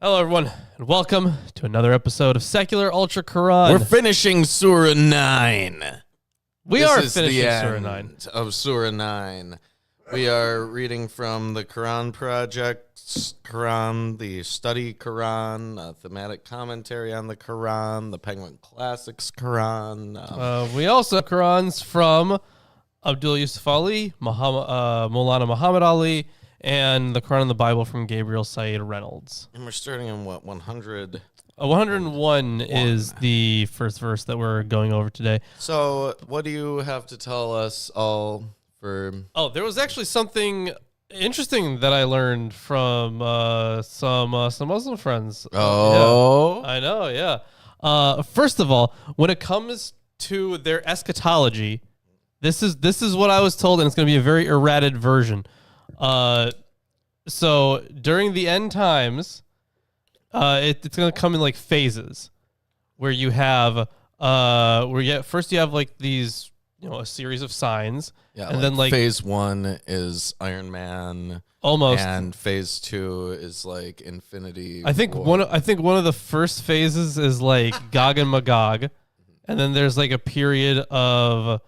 Hello, everyone, and welcome to another episode of Secular Ultra Quran. We're finishing Surah 9. We are finishing Surah 9. Of Surah 9. We are reading from the Quran Project's Quran, the Study Quran, thematic commentary on the Quran, the Penguin Classics Quran. We also have Qurans from Abdul Yusuf Ali, Maulana Muhammad Ali, and the Quran and the Bible from Gabriel Said Reynolds. And we're starting in, 100? 101 is the first verse that we're going over today. So what do you have to tell us all for... Oh, there was actually something interesting that I learned from some Muslim friends. Oh. Yeah. I know, yeah. First of all, when it comes to their eschatology, this is what I was told, and it's going to be a very errated version. So during the end times, it's going to come in like phases, where you have first you have like these, a series of signs, and then like phase 1 is Iron Man, almost, and phase 2 is like Infinity. I think one of the first phases is like Gog and Magog, and then there's like a period of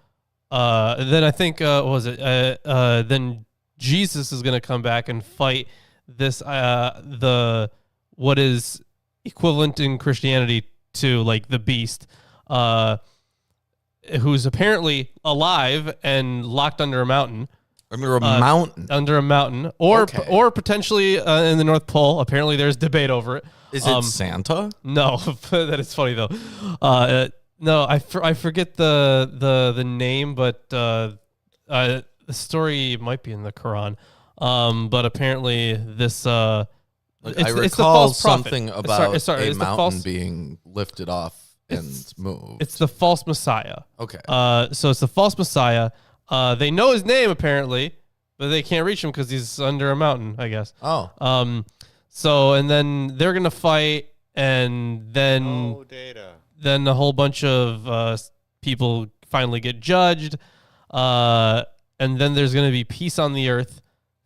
then I think then Jesus is going to come back and fight this what is equivalent in Christianity to like the beast, who's apparently alive and locked under a mountain. Under a mountain? Under a mountain. Or potentially in the North Pole. Apparently there's debate over it. Is it Santa? No, that is funny though. No, I forget the name, but the story might be in the Quran. But apparently this I recall something about a mountain being lifted off and moved. It's the false Messiah. Okay. So it's the false Messiah. They know his name apparently, but they can't reach him because he's under a mountain, I guess. Oh. So and then they're gonna fight, and then then a whole bunch of people finally get judged, and then there's gonna be peace on the earth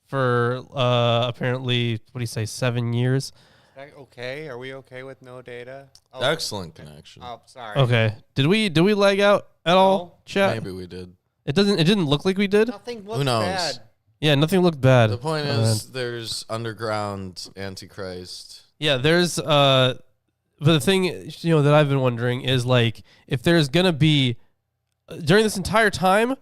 for apparently, what do you say, 7 years? Is that okay? Are we okay with no data? Oh, excellent connection. Oh, sorry. Okay. Did we lag out at all, chat? Maybe we did. It didn't look like we did. Nothing looked Who knows? bad. Yeah, nothing looked bad. The point is, there's underground Antichrist. Yeah, there's but the thing that I've been wondering is like if there's gonna be during this entire time,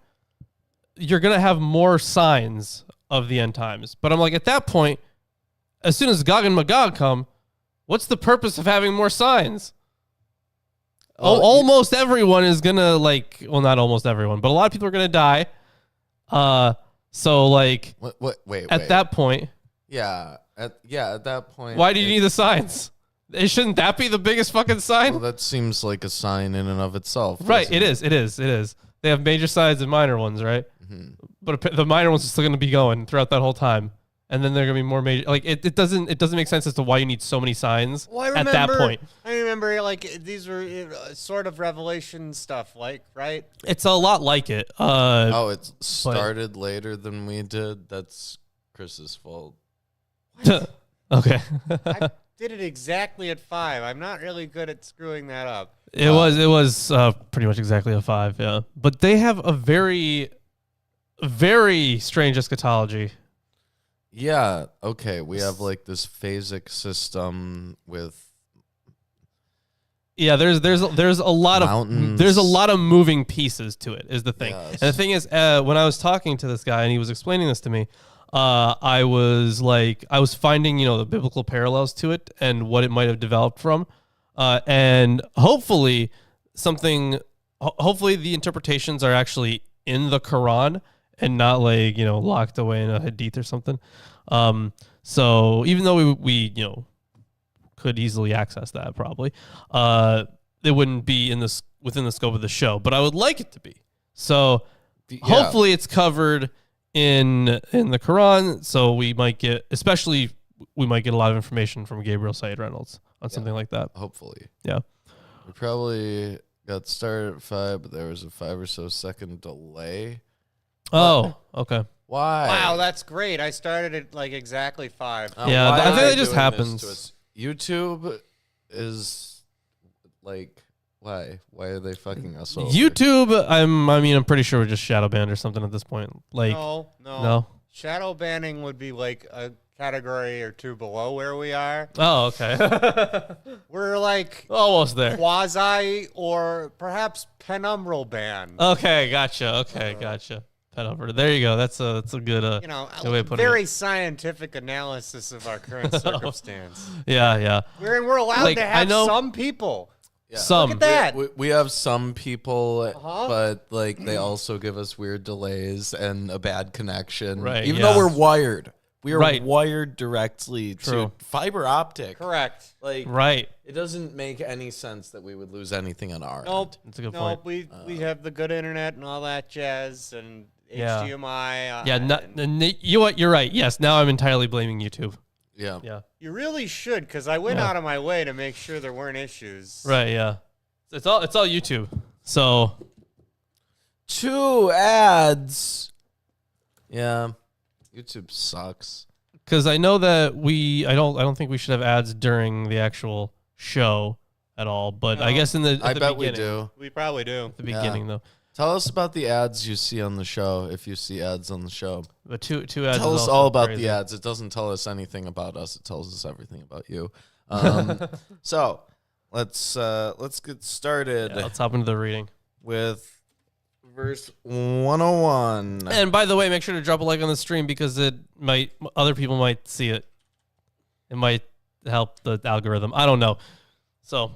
you're gonna have more signs of the end times. But I'm like, at that point, as soon as Gog and Magog come, what's the purpose of having more signs? Almost everyone is gonna not almost everyone, but a lot of people are gonna die. So like, wait. At that point, at that point, why do you need the signs? Shouldn't that be the biggest fucking sign? Well, that seems like a sign in and of itself. Right, it is. They have major signs and minor ones, right? Mm-hmm. But the minor ones are still going to be going throughout that whole time, and then they're going to be more major. Like it doesn't make sense as to why you need so many signs at that point. I remember like these were sort of revelation stuff, right? It's a lot like it. It started later than we did. That's Chris's fault. Okay. I did it exactly at 5. I'm not really good at screwing that up. It was pretty much exactly a 5, yeah. But they have a very, very strange eschatology. Yeah. Okay. We have like this phasic system with. Yeah, there's a lot mountains. There's a lot of moving pieces to it. Is the thing, Yes. And the thing is, when I was talking to this guy and he was explaining this to me, I was finding the biblical parallels to it and what it might have developed from, and hopefully the interpretations are actually in the Quran and not locked away in a hadith or something. So even though we could easily access that, probably it wouldn't be within the scope of the show, but I would like it to be. So hopefully it's covered in the Quran, so we might get a lot of information from Gabriel Said Reynolds on something like that. Hopefully. Yeah. We probably got started at 5, but there was a 5 or so second delay. Oh, okay. Why? Wow, that's great. I started at like exactly 5. Yeah, I think that just happens. YouTube is like, why? Why are they fucking us over? YouTube, I'm pretty sure we're just shadow banned or something at this point. Like, no. Shadow banning would be like a category or two below where we are. Oh, okay. We're like almost there. Quasi or perhaps penumbral ban. Okay, gotcha. Gotcha. Penumbra. There you go. That's a good good way of putting very it. scientific analysis of our current circumstance. Yeah. We're allowed Like, to have I know- some people. Yeah. Some. Look at that. We have some people, Uh-huh. but like they also give us weird delays and a bad connection. Right, Even yeah. though we're wired. We are Right. wired directly True. to fiber optic. Correct. Like Right. it doesn't make any sense that we would lose anything on our Nope. end. That's a good Nope. point. We have the good internet and all that jazz and Yeah. HDMI. Yeah, you know what? You're right. Yes, now I'm entirely blaming YouTube. Yeah. Yeah. You really should, because I went Yeah. out of my way to make sure there weren't issues. Right, yeah. It's all YouTube. So 2 ads. Yeah. YouTube sucks. because I know that I don't think we should have ads during the actual show at all, but I No. guess at I the bet we beginning, do. We probably do. At the beginning though. Tell us about the ads you see on the show if you see ads on the show. But two ads. Tell is us also all about crazy. the ads. It doesn't tell us anything about us. It tells us everything about you. So let's get started Yeah, let's hop into the reading. with verse 101. And by the way, make sure to drop a like on the stream because other people might see it. It might help the algorithm. I don't know. So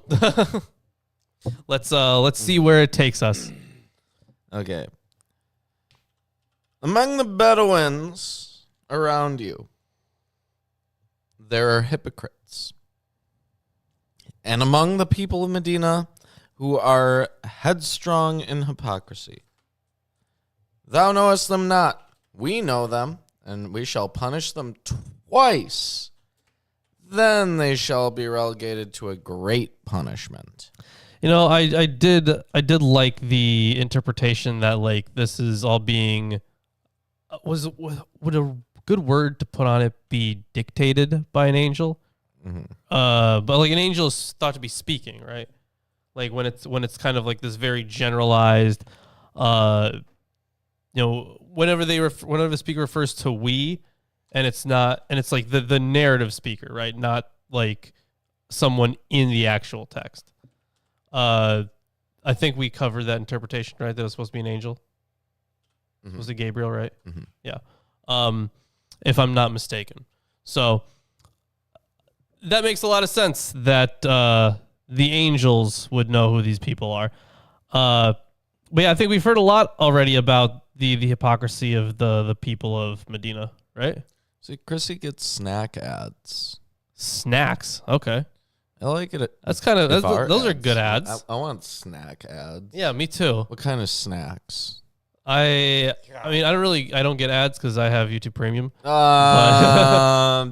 let's see where it takes us. Okay. Among the Bedouins around you, there are hypocrites. And among the people of Medina, who are headstrong in hypocrisy. Thou knowest them not. We know them, and we shall punish them twice. Then they shall be relegated to a great punishment. You know, I did like the interpretation that like this is all being would a good word to put on it be dictated by an angel? Mm-hmm. But like an angel is thought to be speaking, right? Like when it's kind of like this very generalized, whenever the speaker refers to we, and it's like the narrative speaker, right? Not like someone in the actual text. I think we covered that interpretation, right? That it was supposed to be an angel. Mm-hmm. Was it Gabriel, right? Mm-hmm. Yeah. If I'm not mistaken. So that makes a lot of sense that the angels would know who these people are. But yeah, I think we've heard a lot already about the hypocrisy of the people of Medina, right? See, Chrissy gets snack ads. Snacks. Okay. I like it. That's kind of if our those are good ads. I want snack ads. Yeah, me too. What kind of snacks? I mean, I don't get ads because I have YouTube Premium.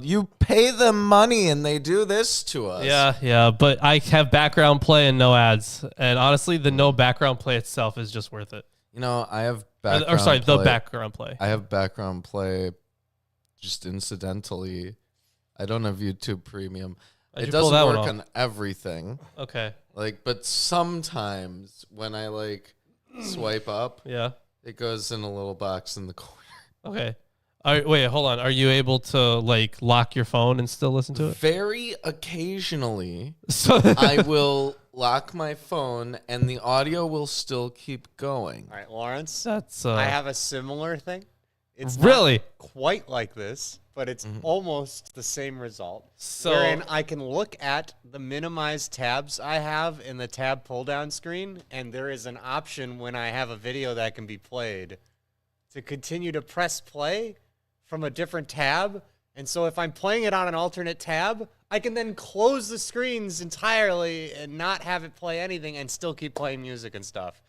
You pay them money and they do this to us. Yeah, but I have background play and no ads. And honestly, the no background play itself is just worth it. You know, I have The background play. I have background play just incidentally. I don't have YouTube Premium. How'd It you pull doesn't that one work off? on everything. Okay. But sometimes when I swipe up, Yeah. it goes in a little box in the corner. Okay. Wait, hold on. Are you able to lock your phone and still listen to it? Very occasionally, So I will lock my phone and the audio will still keep going. All right, Lawrence. that's I have a similar thing. It's really not quite like this, but it's almost the same result. So- wherein I can look at the minimized tabs I have in the tab pull down screen, and there is an option when I have a video that can be played to continue to press play from a different tab. And so if I'm playing it on an alternate tab, I can then close the screens entirely and not have it play anything and still keep playing music and stuff.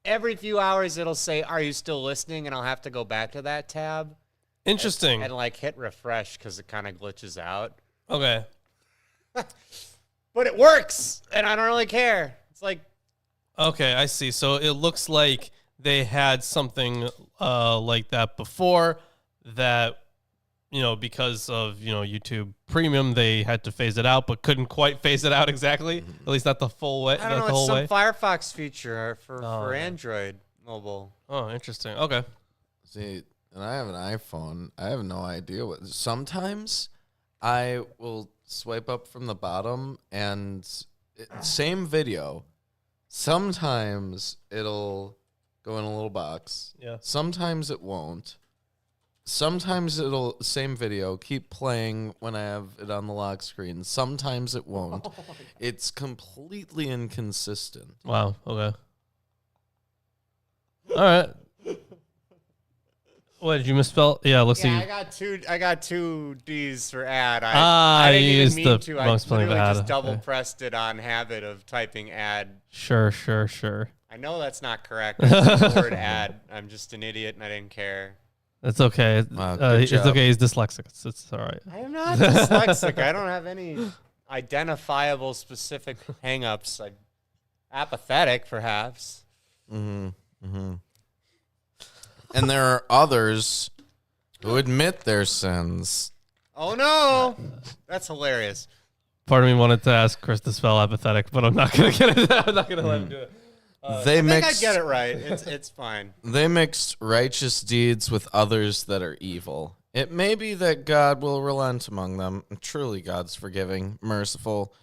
Every few hours, it'll say, "Are you still listening?" And I'll have to go back to that tab interesting. and hit refresh because it kind of glitches out. Okay. But it works, and I don't really care. It's like, Okay, I see. So it looks like they had something like that before that because of, YouTube Premium, they had to phase it out, but couldn't quite phase it out exactly. At least not the full way. I don't know. the It's whole some way. Firefox feature for yeah. Android mobile. Oh, interesting. Okay. See, and I have an iPhone. I have no idea what. Sometimes I will swipe up from the bottom and same video. Sometimes it'll go in a little box. Yeah. Sometimes it won't. Sometimes it'll, same video, keep playing when I have it on the lock screen. Sometimes it won't. It's completely inconsistent. Wow. Okay. All right. What did you misspell? Yeah. Let's see. I got two D's for ad. I I didn't even used mean the to. I wrong spelling of literally ad. just double Okay. pressed it on habit of typing ad. Sure. I know that's not correct. I said the word ad. I'm just an idiot and I didn't care. It's okay. Wow, good It's job. okay. He's dyslexic. It's all right. I am not dyslexic. I don't have any identifiable specific hangups. I'm apathetic, perhaps. And there are others who admit their sins. Oh no, that's hilarious. Part of me wanted to ask Chris to spell apathetic, but I'm not gonna get it. I'm not gonna let him do it. They I think I mixed. get it right. It's fine. They mixed righteous deeds with others that are evil. It may be that God will relent among them. Truly, God's forgiving, merciful.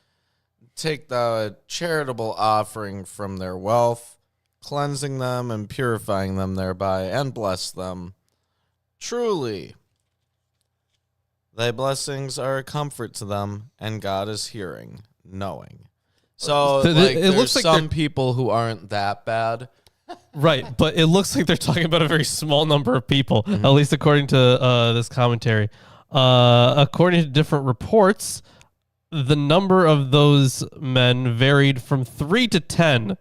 Take thou a charitable offering from their wealth, cleansing them and purifying them thereby, and bless them. Truly, thy blessings are a comfort to them, and God is hearing, knowing. So, It there's looks like some people who aren't that bad. Right, but it looks like they're talking about a very small number of people, at least according to this commentary. According to different reports, the number of those men varied from 3 to 10.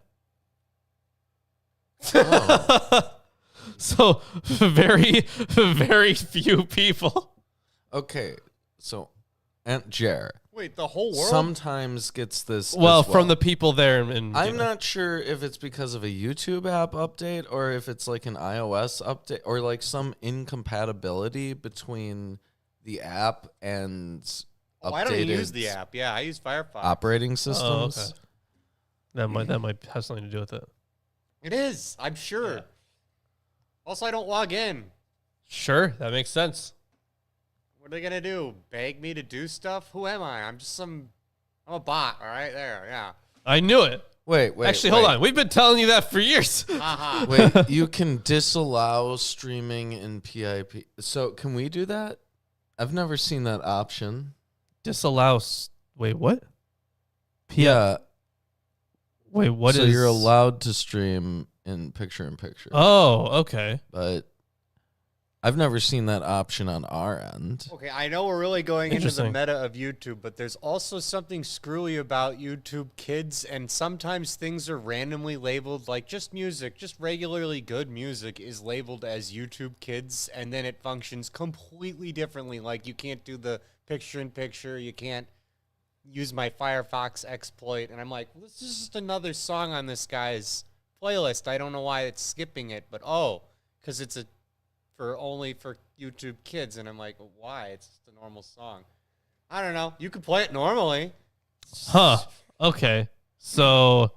So very, very few people. Okay, so Aunt Jer Wait, the whole world? sometimes gets this. Well, as from the people there, and I'm not sure if it's because of a YouTube app update or if it's like an iOS update or like some incompatibility between the app and Oh, I don't updated use the app. Yeah, I use Firefox. operating systems. okay. That might have something to do with it. It is, I'm sure. Yeah. Also, I don't log in. Sure, that makes sense. What are they gonna do? Beg me to do stuff? Who am I? I'm a bot. All right, there. Yeah. I knew it. Wait. Actually, hold on. We've been telling you that for years. Haha. Wait, you can disallow streaming in PIP. So can we do that? I've never seen that option. Wait, what? Yeah. Wait, what so is? you're allowed to stream in picture-in-picture. Oh, okay. But I've never seen that option on our end. Okay, I know we're really going into the Interesting. meta of YouTube, but there's also something screwy about YouTube Kids, and sometimes things are randomly labeled like just music, just regularly good music is labeled as YouTube Kids, and then it functions completely differently. Like you can't do the picture-in-picture, you can't use my Firefox exploit, and I'm like, well, this is just another song on this guy's playlist. I don't know why it's skipping it, but because it's only for YouTube Kids, and I'm like, well, why? It's just a normal song. I don't know. You could play it normally. Huh. Okay. So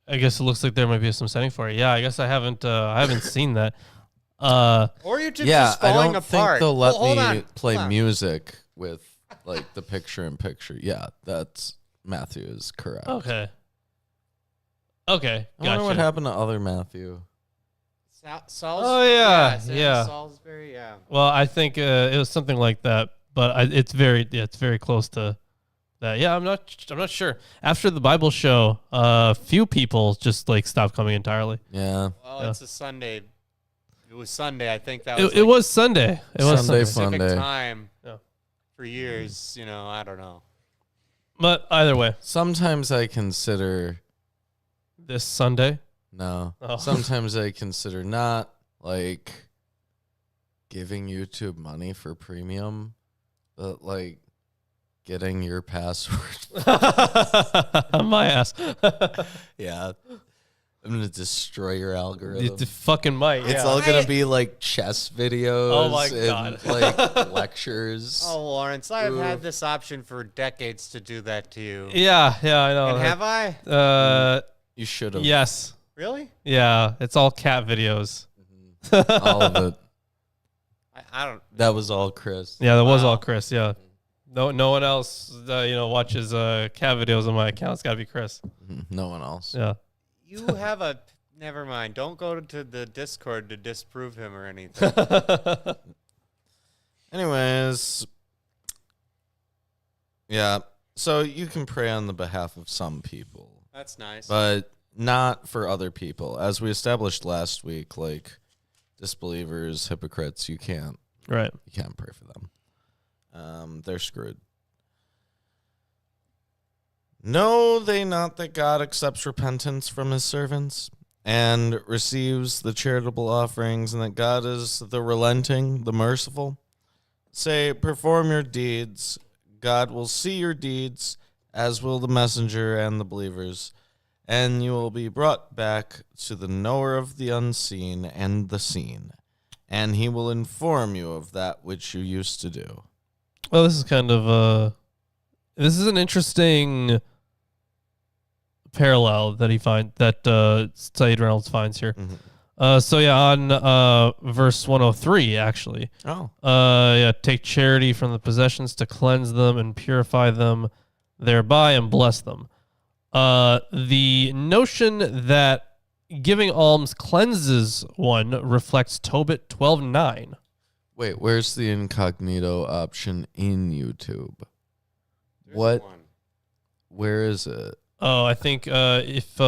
I guess it looks like there might be some setting for it. Yeah, I guess I haven't seen that. Or YouTube's just I falling don't apart. think they'll let Well, hold me on, play hold on. music with like the picture-in-picture. Yeah, that's Matthew is correct. Okay. Okay. I wonder what Gotcha. happened to other Matthew. Saul's, Oh, yeah, Sam yeah. Salisbury, yeah. Well, I think it was something like that, but it's very close to that. Yeah, I'm not sure. After the Bible show, few people just like stopped coming entirely. Yeah. Well, Yeah. it's a Sunday. It was Sunday. I think that It was Sunday. It was Sunday Sunday. fun specific day. time Yeah. for years. I don't know. But either way, Sometimes I consider this Sunday. no. Oh. Sometimes I consider not like giving YouTube money for premium, but like getting your password. My ass. Yeah. I'm gonna destroy your algorithm. It fucking might. It's yeah. all gonna be like chess videos. Oh my and God. like lectures. Oh, Lawrence, I've had this option for decades to do that to you. Yeah, I know. And have I? You should have. Yes. Really? Yeah, it's all cat videos. All of it. I don't. That was all Chris. Yeah, that was Wow. all Chris. Yeah, no one else watches cat videos on my account. It's got to be Chris. No one else. Yeah. You have a. Never mind. Don't go to the Discord to disprove him or anything. Anyways, yeah. So you can pray on the behalf of some people, That's nice. but not for other people. As we established last week, like disbelievers, hypocrites, you can't Right. pray for them. They're screwed. Know they not that God accepts repentance from his servants and receives the charitable offerings, and that God is the relenting, the merciful? Say, perform your deeds. God will see your deeds, as will the messenger and the believers, and you will be brought back to the knower of the unseen and the seen, and he will inform you of that which you used to do. Well, this is kind of this is an interesting parallel that Saeed Reynolds finds here. So yeah, on verse 103 actually. Oh. Take charity from the possessions to cleanse them and purify them thereby and bless them. The notion that giving alms cleanses one reflects Tobit 12:9. Wait, where's the incognito option in YouTube? There's What? one. Where is it? Oh, I think if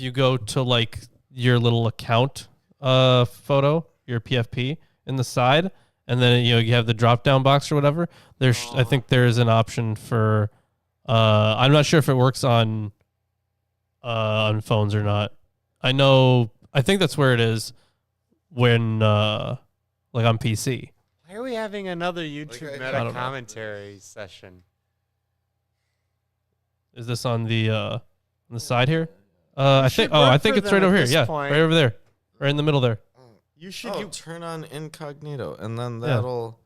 you go to like your little account photo, your PFP in the side, and then you have the drop down box or whatever. I think there is an option for. I'm not sure if it works on phones or not. I think that's where it is when like on PC. Why are we having another YouTube I meta don't know. commentary session? Is this on the side here? I think. should Oh, work I think for it's them right over at here. this Yeah, point. right over there, right in the middle there. You should. Oh, turn on incognito, and then that'll.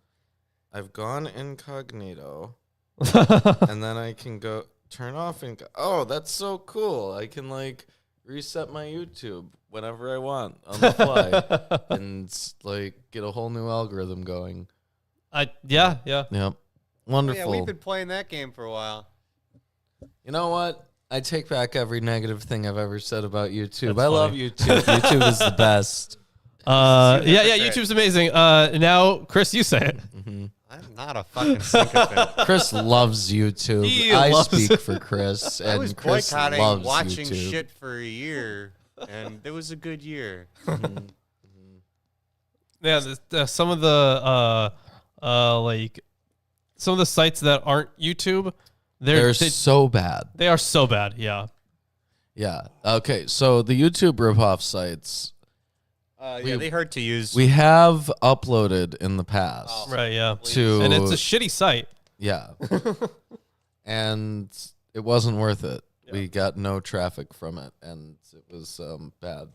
I've gone incognito, and then I can go turn off oh, that's so cool! I can like reset my YouTube whenever I want on the fly, and like get a whole new algorithm going. Yeah. Yep, Oh, wonderful. yeah, we've been playing that game for a while. You know what? I take back every negative thing I've ever said about YouTube. That's I love funny. YouTube. YouTube is the best. Yeah. hypocrite. YouTube's amazing. Now, Chris, you say it. I'm not a fucking sycophant. Chris loves YouTube. He I loves speak for Chris, I and was Chris boycotting loves watching YouTube. shit for a year, and it was a good year. Yeah, some of the like some of the sites that aren't YouTube, They're so bad. they are so bad. Yeah. Yeah. Okay. So the YouTube ripoff sites Yeah, they hurt to use. we have uploaded in the past Oh. Right. Yeah. to And it's a shitty site. yeah, and it wasn't worth it. We got no traffic from it, and it was bad.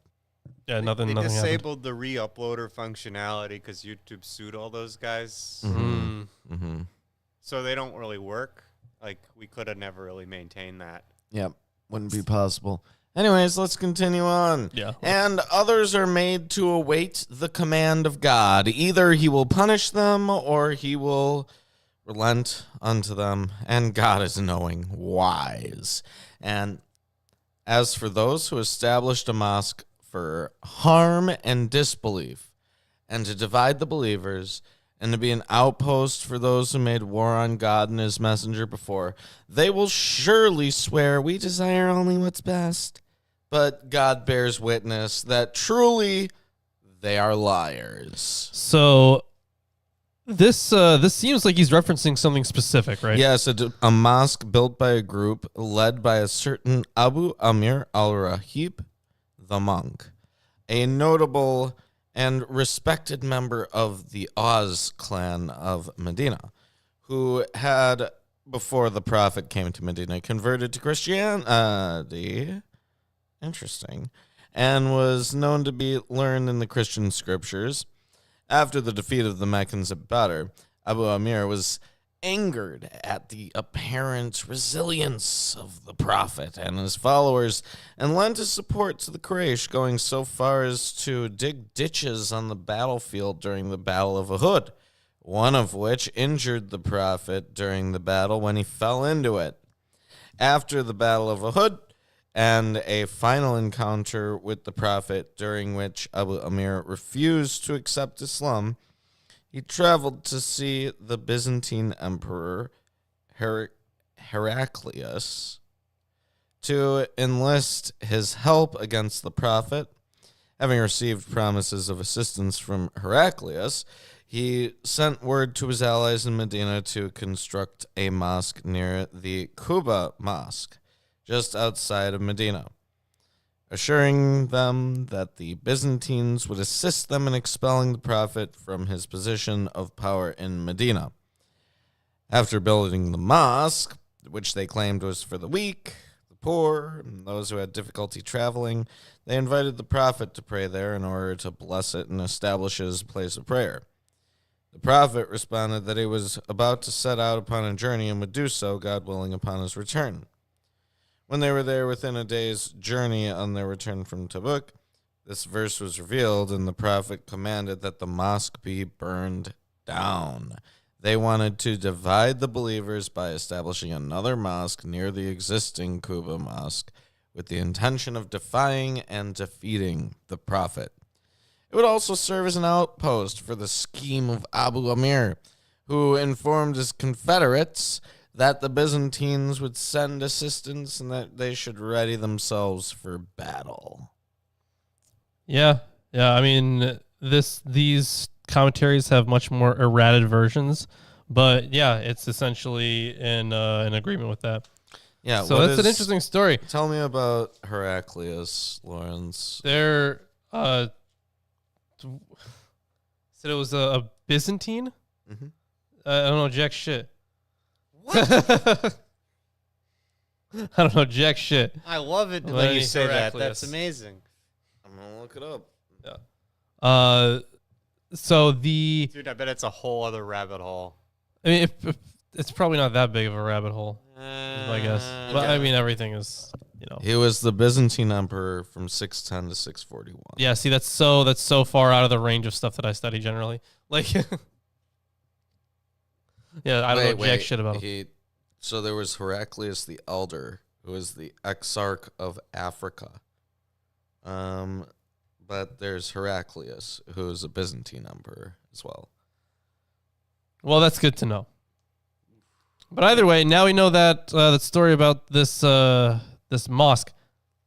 Yeah. Nothing. They Nothing happened. disabled the re-uploader functionality because YouTube sued all those guys, Mm-hmm. so they don't really work. Like we could have never really maintained that. Yep. Wouldn't be possible. Anyways, let's continue on. Yeah. And others are made to await the command of God. Either he will punish them or he will relent unto them. And God is knowing, wise. And as for those who established a mosque for harm and disbelief, and to divide the believers, and to be an outpost for those who made war on God and his messenger before, they will surely swear, we desire only what's best. But God bears witness that truly they are liars. So this seems like he's referencing something specific, right? Yes, a mosque built by a group led by a certain Abu Amir al-Rahib, the monk, a notable and respected member of the Oz clan of Medina, who had, before the Prophet came to Medina, converted to Christianity Interesting. And was known to be learned in the Christian scriptures. After the defeat of the Meccans at Badr, Abu Amir was angered at the apparent resilience of the Prophet and his followers and lent his support to the Quraysh, going so far as to dig ditches on the battlefield during the Battle of Uhud, one of which injured the Prophet during the battle when he fell into it. After the Battle of Uhud and a final encounter with the Prophet during which Abu Amir refused to accept Islam, he traveled to see the Byzantine Emperor Heraclius to enlist his help against the Prophet. Having received promises of assistance from Heraclius, he sent word to his allies in Medina to construct a mosque near the Quba Mosque, just outside of Medina, assuring them that the Byzantines would assist them in expelling the Prophet from his position of power in Medina. After building the mosque, which they claimed was for the weak, the poor, and those who had difficulty traveling, they invited the Prophet to pray there in order to bless it and establish it as a place of prayer. The Prophet responded that he was about to set out upon a journey and would do so, God willing, upon his return. When they were there within a day's journey on their return from Tabuk, this verse was revealed, and the Prophet commanded that the mosque be burned down. They wanted to divide the believers by establishing another mosque near the existing Quba Mosque with the intention of defying and defeating the Prophet. It would also serve as an outpost for the scheme of Abu Amir, who informed his Confederates that the Byzantines would send assistance and that they should ready themselves for battle. Yeah. I mean, these commentaries have much more errated versions, but yeah, it's essentially in agreement with that. Yeah. So that's an interesting story. Tell me about Heraclius, Lawrence. There, said it was a Byzantine. Mm-hmm. I don't know jack shit. What? I don't know jack shit. I love it Well, when you say that. Heraclius. That's amazing. I'm gonna look it up. Yeah. So the Dude, I bet it's a whole other rabbit hole. I mean, if it's probably not that big of a rabbit hole, is my guess. But I mean, everything is, He was the Byzantine emperor from 610 to 641. Yeah. See, that's so far out of the range of stuff that I study generally. Like, yeah, I don't know jack shit about him. So there was Heraclius the Elder, who was the exarch of Africa. But there's Heraclius, who is a Byzantine emperor as well. Well, that's good to know. But either way, now we know that that story about this this mosque.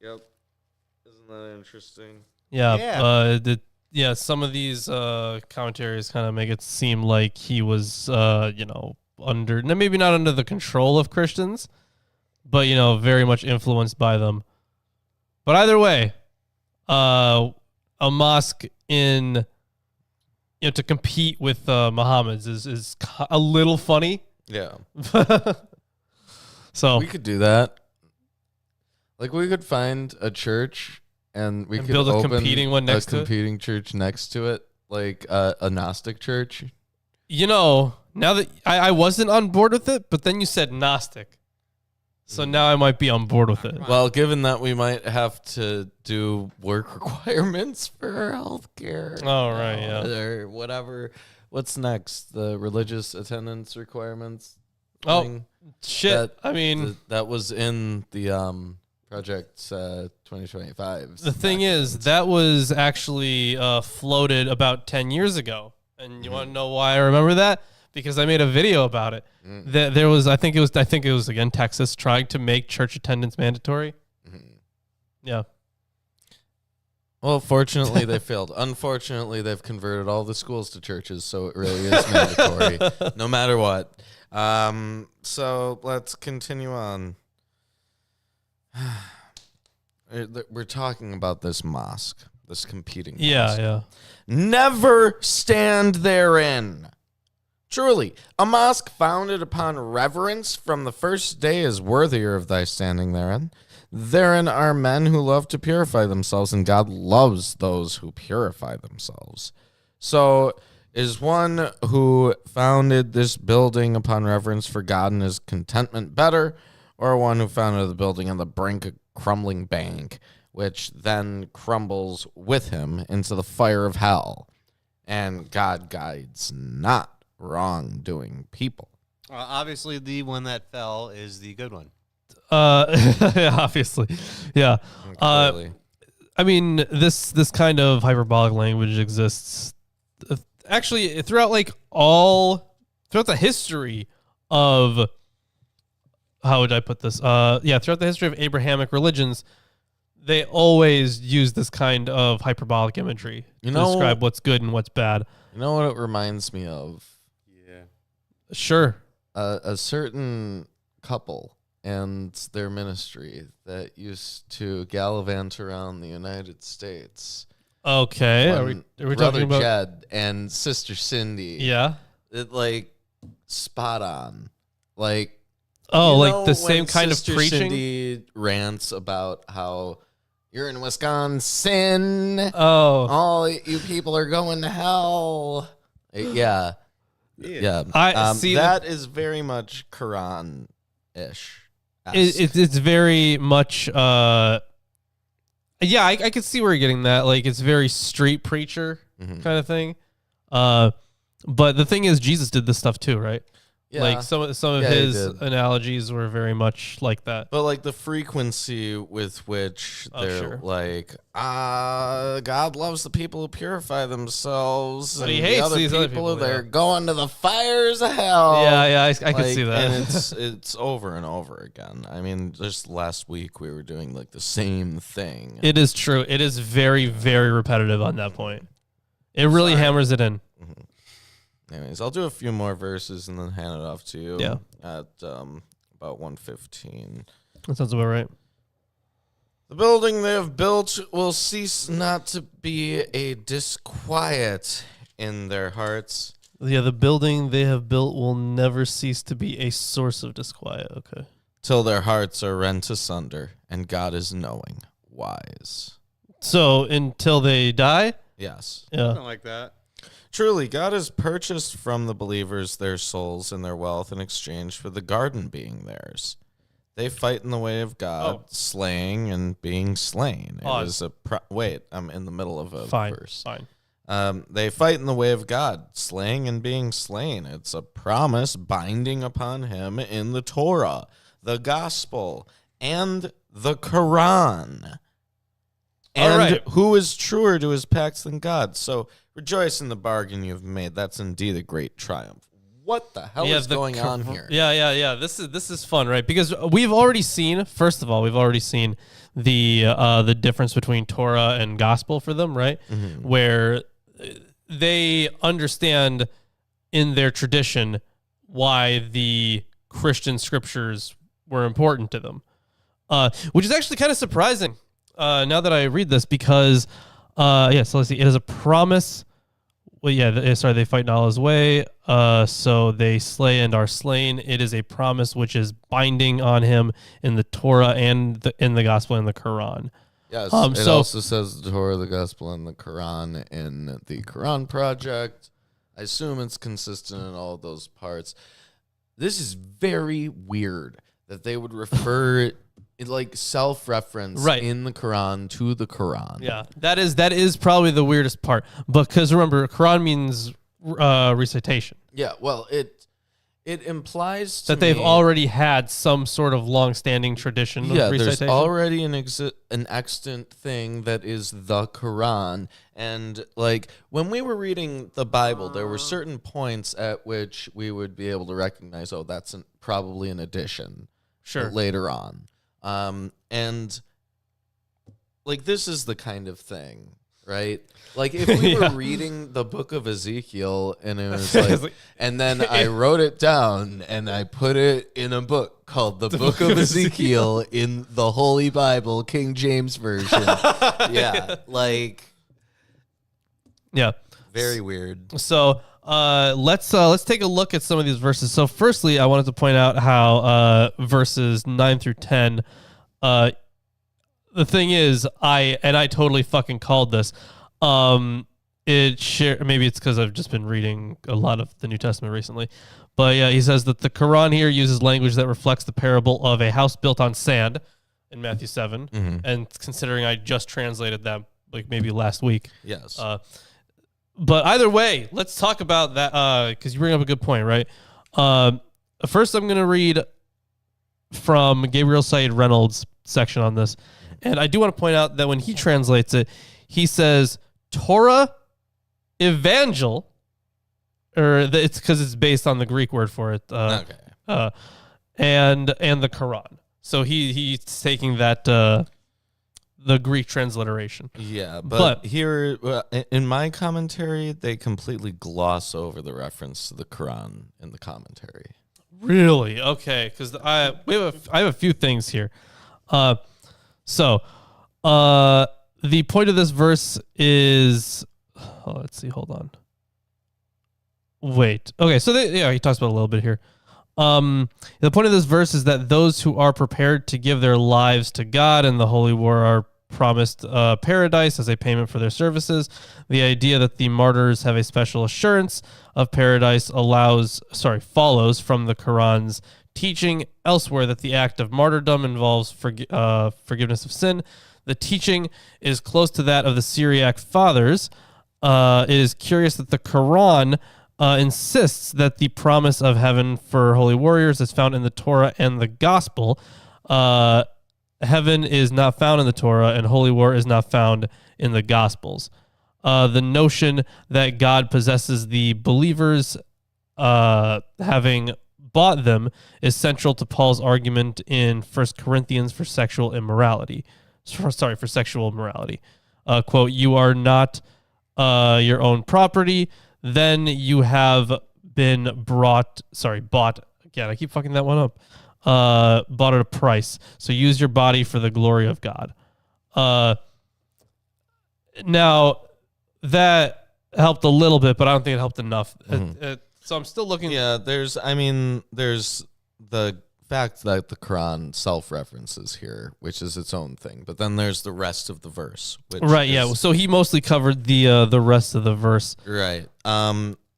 Yep. Isn't that interesting? Yeah. Yeah. Some of these commentaries kind of make it seem like he was, under, maybe not under the control of Christians, but very much influenced by them. But either way, a mosque in to compete with Muhammad's is a little funny. Yeah. So we could do that. Like, we could find a church and we could build a open competing one next to it. competing church next to it, like a Gnostic church. Now that I wasn't on board with it, but then you said Gnostic. So now I might be on board with it. Well, given that we might have to do work requirements for healthcare. Oh, right, yeah. Or whatever. What's next? The religious attendance requirements? Oh, thing? shit. That was in the Project 2025. The thing is, that was actually floated about 10 years ago. And you want to know why I remember that? Because I made a video about it. There was, I think it was again Texas trying to make church attendance mandatory. Yeah. Well, fortunately, they failed. Unfortunately, they've converted all the schools to churches, so it really is mandatory, no matter what. So let's continue on. We're talking about this mosque, this competing mosque. Yeah. Never stand therein. Truly, a mosque founded upon reverence from the first day is worthier of thy standing therein. Therein are men who love to purify themselves, and God loves those who purify themselves. So is one who founded this building upon reverence for God and his contentment better, or one who founded the building on the brink of crumbling bank, which then crumbles with him into the fire of hell? And God guides not wrongdoing people. Obviously, the one that fell is the good one. Obviously, yeah. Clearly. I mean, this kind of hyperbolic language exists actually throughout the history of, how would I put this? Throughout the history of Abrahamic religions, they always use this kind of hyperbolic imagery to describe what's good and what's bad. You know what it reminds me of? Yeah. Sure. A certain couple and their ministry that used to gallivant around the United States. Okay. Are we Brother talking about Jed and Sister Cindy? Yeah. It spot on. The same kind of preaching. Cindy rants about how you're in Wisconsin. Oh. All you people are going to hell. Yeah. Yeah. I see that is very much Quran-ish. It's very much I could see where you're getting that. It's very street preacher kind of thing. But the thing is, Jesus did this stuff too, right? Yeah. Some of his analogies were very much like that. But the frequency with which they're God loves the people who purify themselves, but and he hates these other people. They're yeah. going to the fires of hell. Yeah, I can see that. And it's over and over again. I mean, just last week we were doing the same thing. It is true. It is very, very repetitive on that point. It really hammers it in. Mm-hmm. Anyways, I'll do a few more verses and then hand it off to you. Yeah. At about 1:15. That sounds about right. The building they have built will cease not to be a disquiet in their hearts. Yeah, the building they have built will never cease to be a source of disquiet. Okay. Till their hearts are rent asunder, and God is knowing, wise. So until they die? Yes. Yeah. Something like that. Truly, God has purchased from the believers their souls and their wealth in exchange for the garden being theirs. They fight in the way of God, slaying and being slain. It was wait, I'm in the middle of a verse. Fine. They fight in the way of God, slaying and being slain. It's a promise binding upon him in the Torah, the gospel, and the Quran. And who is truer to his pacts than God? So rejoice in the bargain you've made. That's indeed a great triumph. What the hell is going on here? Yeah. This is fun, right? Because we've already seen, first of all, the difference between Torah and gospel for them, right? Mm-hmm. Where they understand in their tradition why the Christian scriptures were important to them, which is actually kind of surprising now that I read this because, so let's see. It is a promise. Well, they fight in Allah's way, so they slay and are slain. It is a promise which is binding on him in the Torah and in the Gospel and the Quran. Yes, it also says the Torah, the Gospel, and the Quran in the Quran Project. I assume it's consistent in all of those parts. This is very weird that they would refer self-reference in the Quran to the Quran. Yeah, that is probably the weirdest part. Because remember, Quran means recitation. Yeah, well, it implies to that they've already had some sort of long-standing tradition of recitation. There's already an extant thing that is the Quran. And when we were reading the Bible, there were certain points at which we would be able to recognize, that's probably an addition later on. And this is the kind of thing, right? If we were reading the book of Ezekiel and it was and then I wrote it down and I put it in a book called the Book of Ezekiel in the Holy Bible, King James Version. Yeah. Yeah. Very weird. So, let's take a look at some of these verses. So firstly, I wanted to point out how verses 9 through 10 the thing is, I totally fucking called this. Maybe it's because I've just been reading a lot of the New Testament recently. But yeah, he says that the Quran here uses language that reflects the parable of a house built on sand in Matthew 7. Mm-hmm. And considering I just translated that like maybe last week. Yes. But either way, let's talk about that because you bring up a good point, right? First, I'm going to read from Gabriel Said Reynolds' section on this. And I do want to point out that when he translates it, he says Torah Evangel, it's because it's based on the Greek word for it. Okay. And the Quran. So he's taking that the Greek transliteration. Yeah, but here in my commentary, they completely gloss over the reference to the Quran in the commentary. Really? Okay, because I have a few things here. So the point of this verse is, let's see, hold on. Wait. Okay, so he talks about it a little bit here. The point of this verse is that those who are prepared to give their lives to God and the holy war are promised paradise as a payment for their services. The idea that the martyrs have a special assurance of paradise follows from the Quran's teaching elsewhere that the act of martyrdom involves forgiveness of sin. The teaching is close to that of the Syriac fathers. It is curious that the Quran insists that the promise of heaven for holy warriors is found in the Torah and the Gospel. Heaven is not found in the Torah, and holy war is not found in the Gospels. The notion that God possesses the believers, having bought them, is central to Paul's argument in 1 Corinthians for sexual immorality. For sexual morality. Quote, you are not your own property, then you have been bought. Again, I keep fucking that one up. Bought at a price. So use your body for the glory of God. Now, that helped a little bit, but I don't think it helped enough. So I'm still looking. Yeah, there's the fact that the Quran self-references here, which is its own thing. But then there's the rest of the verse. Which yeah. So he mostly covered the rest of the verse. Right.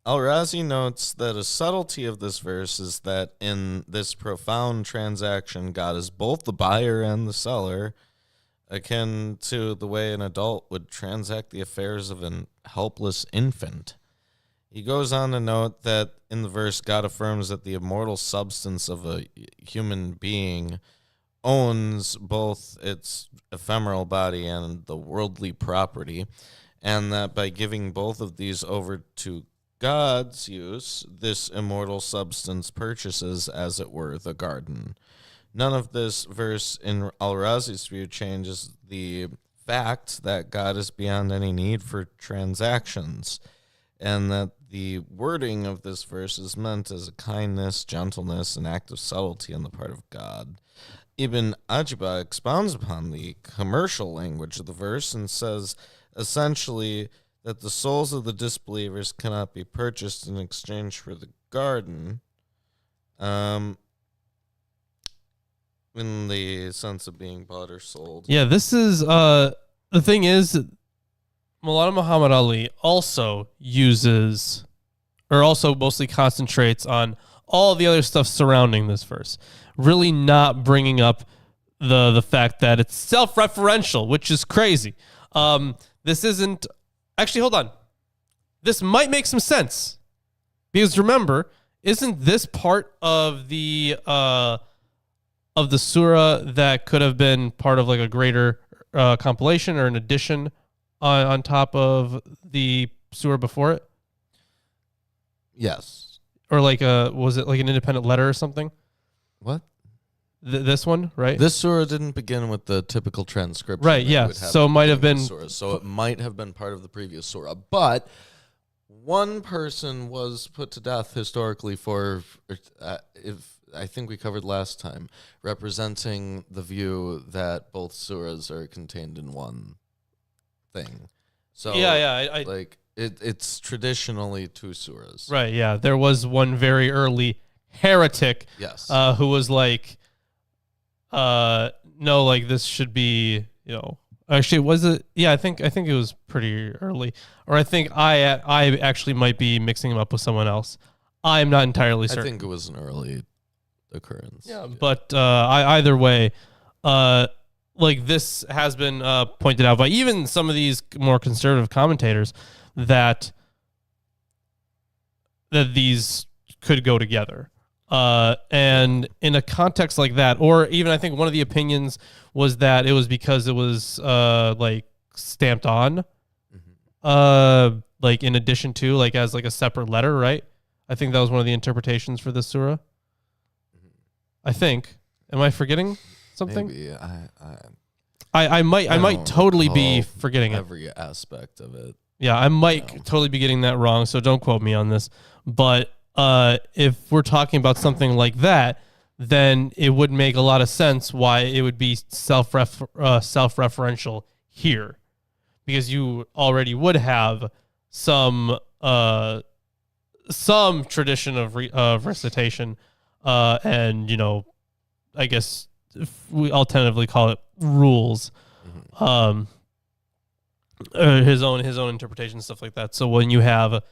Al-Razi notes that a subtlety of this verse is that in this profound transaction, God is both the buyer and the seller, akin to the way an adult would transact the affairs of an helpless infant. He goes on to note that in the verse, God affirms that the immortal substance of a human being owns both its ephemeral body and the worldly property, and that by giving both of these over to God's use, this immortal substance purchases, as it were, the garden. None of this verse in Al-Razi's view changes the fact that God is beyond any need for transactions, and that the wording of this verse is meant as a kindness, gentleness, and act of subtlety on the part of God. Ibn Ajiba expounds upon the commercial language of the verse and says, essentially, that the souls of the disbelievers cannot be purchased in exchange for the garden, in the sense of being bought or sold. Yeah, this is, the thing is, Maulana Muhammad Ali also mostly concentrates on all the other stuff surrounding this verse, really not bringing up the fact that it's self-referential, which is crazy. This isn't... Actually, hold on. This might make some sense. Because remember, isn't this part of the surah that could have been part of like a greater compilation or an addition on top of the surah before it? Yes. Or like was it like an independent letter or something? What? This one, right? This surah didn't begin with the typical transcription. Right, yeah. So it might have been... Surah, so it might have been part of the previous surah. But one person was put to death historically for, I think we covered last time, representing the view that both surahs are contained in one thing. So yeah. It's traditionally two surahs. Right, yeah. There was one very early heretic Yes. who was like... no, like this should be, Actually, was it? Yeah, I think it was pretty early, or I think I actually might be mixing him up with someone else. I'm not entirely certain. I think it was an early occurrence. Yeah, but either way, like this has been pointed out by even some of these more conservative commentators that these could go together. And in a context like that, or even I think one of the opinions was that it was because it was like stamped on, like in addition to, like as like a separate letter, right? I think that was one of the interpretations for this surah. I think. Am I forgetting something? Maybe I might don't totally be recall forgetting it. every aspect of it. Yeah, I might totally be getting that wrong, so don't quote me on this. But if we're talking about something like that, then it would make a lot of sense why it would be self-referential here, because you already would have some tradition of recitation, and I guess if we alternatively call it rules. His own interpretation and stuff like that. So when you have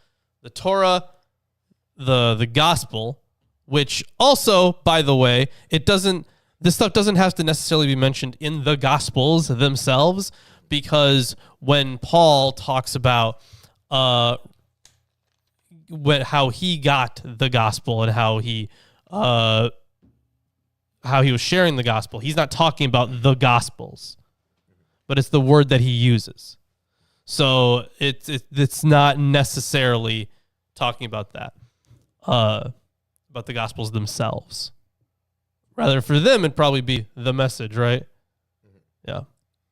the Torah, the gospel, which also, by the way, this stuff doesn't have to necessarily be mentioned in the gospels themselves, because when Paul talks about how he got the gospel and how he was sharing the gospel, he's not talking about the gospels, but it's the word that he uses. So it's not necessarily talking about that, about the gospels themselves. Rather, for them, it'd probably be the message, right? Yeah,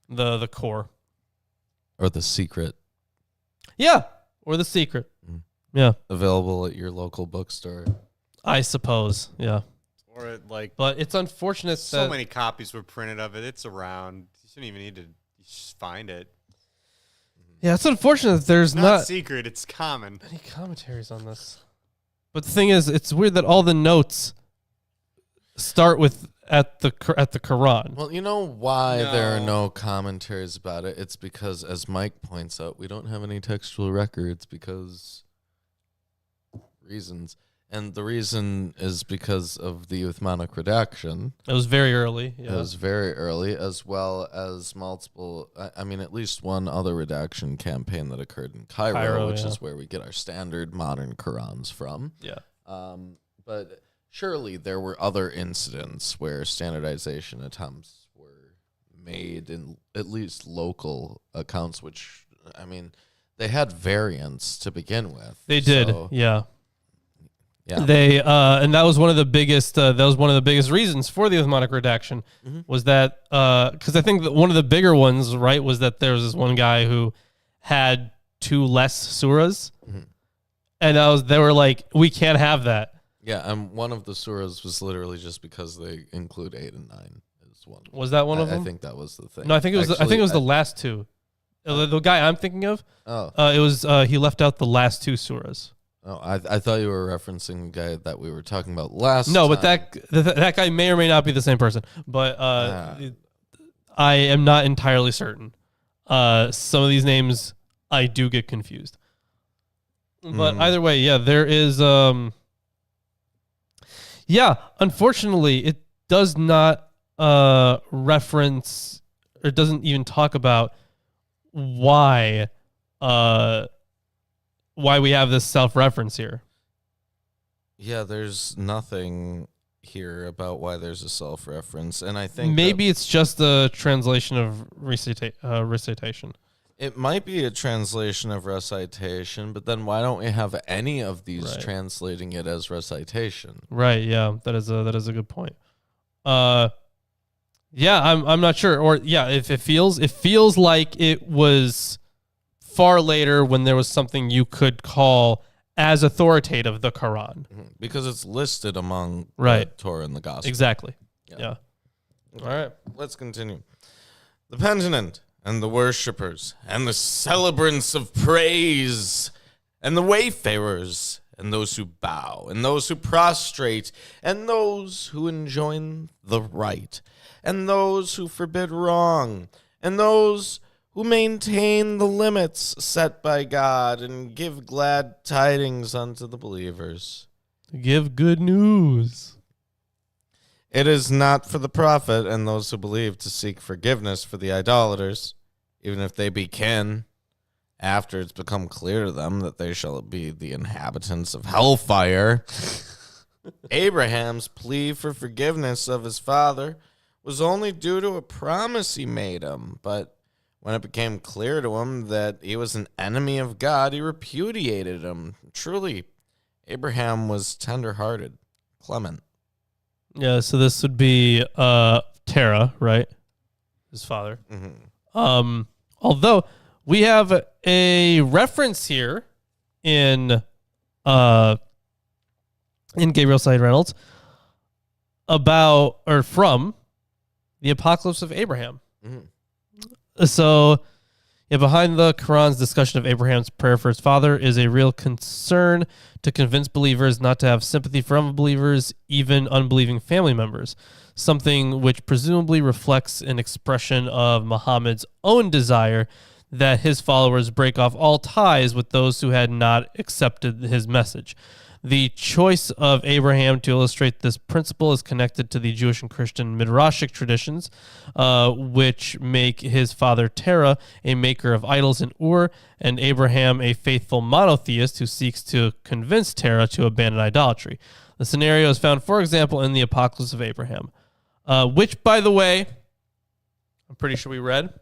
the core, Or the secret. yeah, or the secret. Yeah, Available at your local bookstore. I suppose. Yeah, Or like, but it's unfortunate so that many copies were printed of it. It's around. You shouldn't even need to just find it. yeah, it's unfortunate that there's Not not secret. It's common. any commentaries on this. But the thing is, it's weird that all the notes start with at the Quran. Well, you know why there are No. no commentaries about it? It's because, as Mike points out, we don't have any textual records because reasons. And the reason is because of the Uthmanic redaction. It was very early. Yeah. It was very early, as well as multiple, I mean, at least one other redaction campaign that occurred in Cairo, which yeah. is where we get our standard modern Qurans from. Yeah. But surely there were other incidents where standardization attempts were made in at least local accounts, which, I mean, they had variants to begin with. They did. So, Yeah. yeah. They and that was one of the biggest reasons for the Uthmanic redaction was that because I think that one of the bigger ones, right, was that there was this one guy who had 2 less surahs, and they were like, we can't have that. Yeah, and one of the surahs was literally just because they include 8 and 9 as one. Was that one of I them? think that was the thing. No, I think it was. I think it was the Actually, last 2. The guy I'm thinking of, Oh, it was he left out the last 2 surahs. I thought you were referencing the guy that we were talking about last. No, but time. that guy may or may not be the same person. But I am not entirely certain. Some of these names I do get confused. But either way, yeah, there is. Yeah, unfortunately, it does not reference or doesn't even talk about why we have this self-reference here. Yeah, there's nothing here about why there's a self-reference, and I think Maybe it's just a translation of recitation. it might be a translation of recitation, but then why don't we have any of these Right. translating it as recitation? Right, yeah, that is a good point. Yeah, I'm not sure, or yeah, if it feels like it was far later when there was something you could call as authoritative the Quran. Because it's listed among Right. the Torah and the Gospel. Exactly. Yeah. Yeah. All right. Let's continue. The penitent and the worshippers and the celebrants of praise and the wayfarers and those who bow and those who prostrate and those who enjoin the right and those who forbid wrong and those who maintain the limits set by God and give glad tidings unto the believers. Give good news. It is not for the prophet and those who believe to seek forgiveness for the idolaters, even if they be kin, after it's become clear to them that they shall be the inhabitants of hellfire. Abraham's plea for forgiveness of his father was only due to a promise he made him, but when it became clear to him that he was an enemy of God, he repudiated him. Truly, Abraham was tender-hearted, clement. Yeah, so this would be Terah, right? His father. Mm-hmm. Although we have a reference here in Gabriel Side Reynolds about or from the Apocalypse of Abraham. Mm-hmm. So, yeah, behind the Quran's discussion of Abraham's prayer for his father is a real concern to convince believers not to have sympathy for unbelievers, even unbelieving family members, something which presumably reflects an expression of Muhammad's own desire that his followers break off all ties with those who had not accepted his message. The choice of Abraham to illustrate this principle is connected to the Jewish and Christian Midrashic traditions, which make his father Terah a maker of idols in Ur, and Abraham a faithful monotheist who seeks to convince Terah to abandon idolatry. The scenario is found, for example, in the Apocalypse of Abraham, which, by the way, I'm pretty sure we read.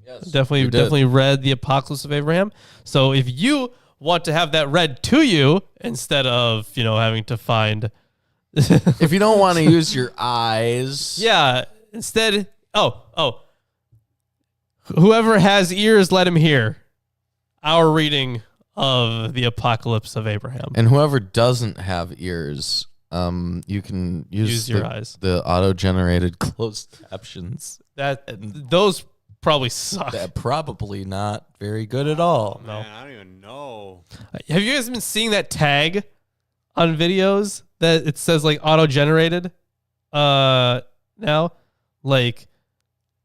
Yes, Definitely read the Apocalypse of Abraham. So if you want to have that read to you instead of, having to find. If you don't want to use your eyes. Yeah. Instead. Whoever has ears, let him hear our reading of the Apocalypse of Abraham. And whoever doesn't have ears, you can use your eyes. The auto-generated closed captions. Those probably suck. That probably not very good at all. Man, I don't even know. Have you guys been seeing that tag on videos that it says like auto-generated now? Like,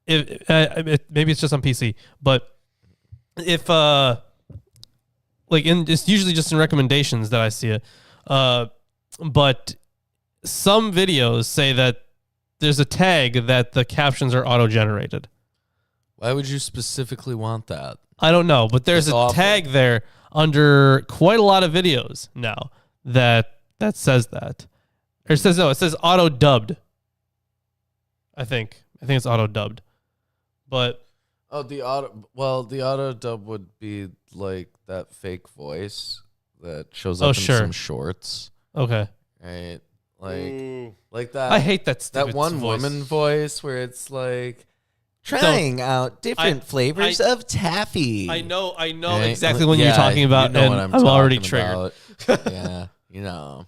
maybe it's just on PC, but if it's usually just in recommendations that I see it. But some videos say that there's a tag that the captions are auto-generated. Why would you specifically want that? I don't know, but there's That's a awful. tag there under quite a lot of videos now that says that. Or it says auto-dubbed. I think it's auto-dubbed. But The auto dub would be like that fake voice that shows up in sure. some shorts, okay. right? Ooh. Like that. I hate that that stupid one voice. woman voice where it's like trying out different flavors of taffy. I know Right? exactly what Yeah, you're talking about, you know and what I'm already talking triggered. about. Yeah, you know.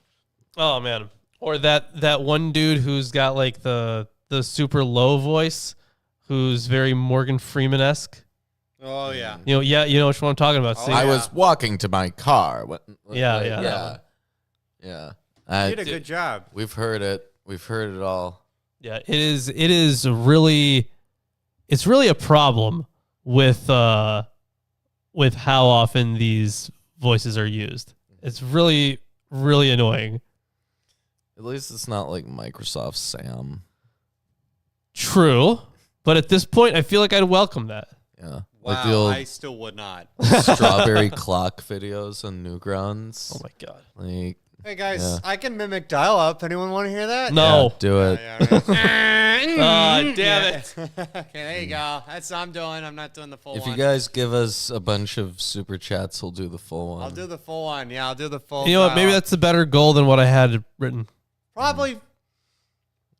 Oh man. Or that one dude who's got like the super low voice, who's very Morgan Freeman-esque. Oh, yeah. You know which one I'm talking about. Oh, See? I yeah. was walking to my car. Yeah, like, yeah, that yeah. You did a good job. We've heard it. We've heard it all. Yeah, it is really, it's really a problem with how often these voices are used. It's really, really annoying. At least it's not like Microsoft Sam. True, but at this point, I feel like I'd welcome that. Yeah. Wow, Like the old I still would not. strawberry clock videos on Newgrounds. Oh my god. Like, Hey, guys, Yeah. I can mimic dial-up. Anyone want to hear that? No. do it. Damn it. Okay, there you go. That's what I'm doing. I'm not doing the full If one. you guys give us a bunch of super chats, we'll do the full one. I'll do the full one. Yeah, I'll do the full You know what? Maybe dial-up. that's a better goal than what I had written. Probably.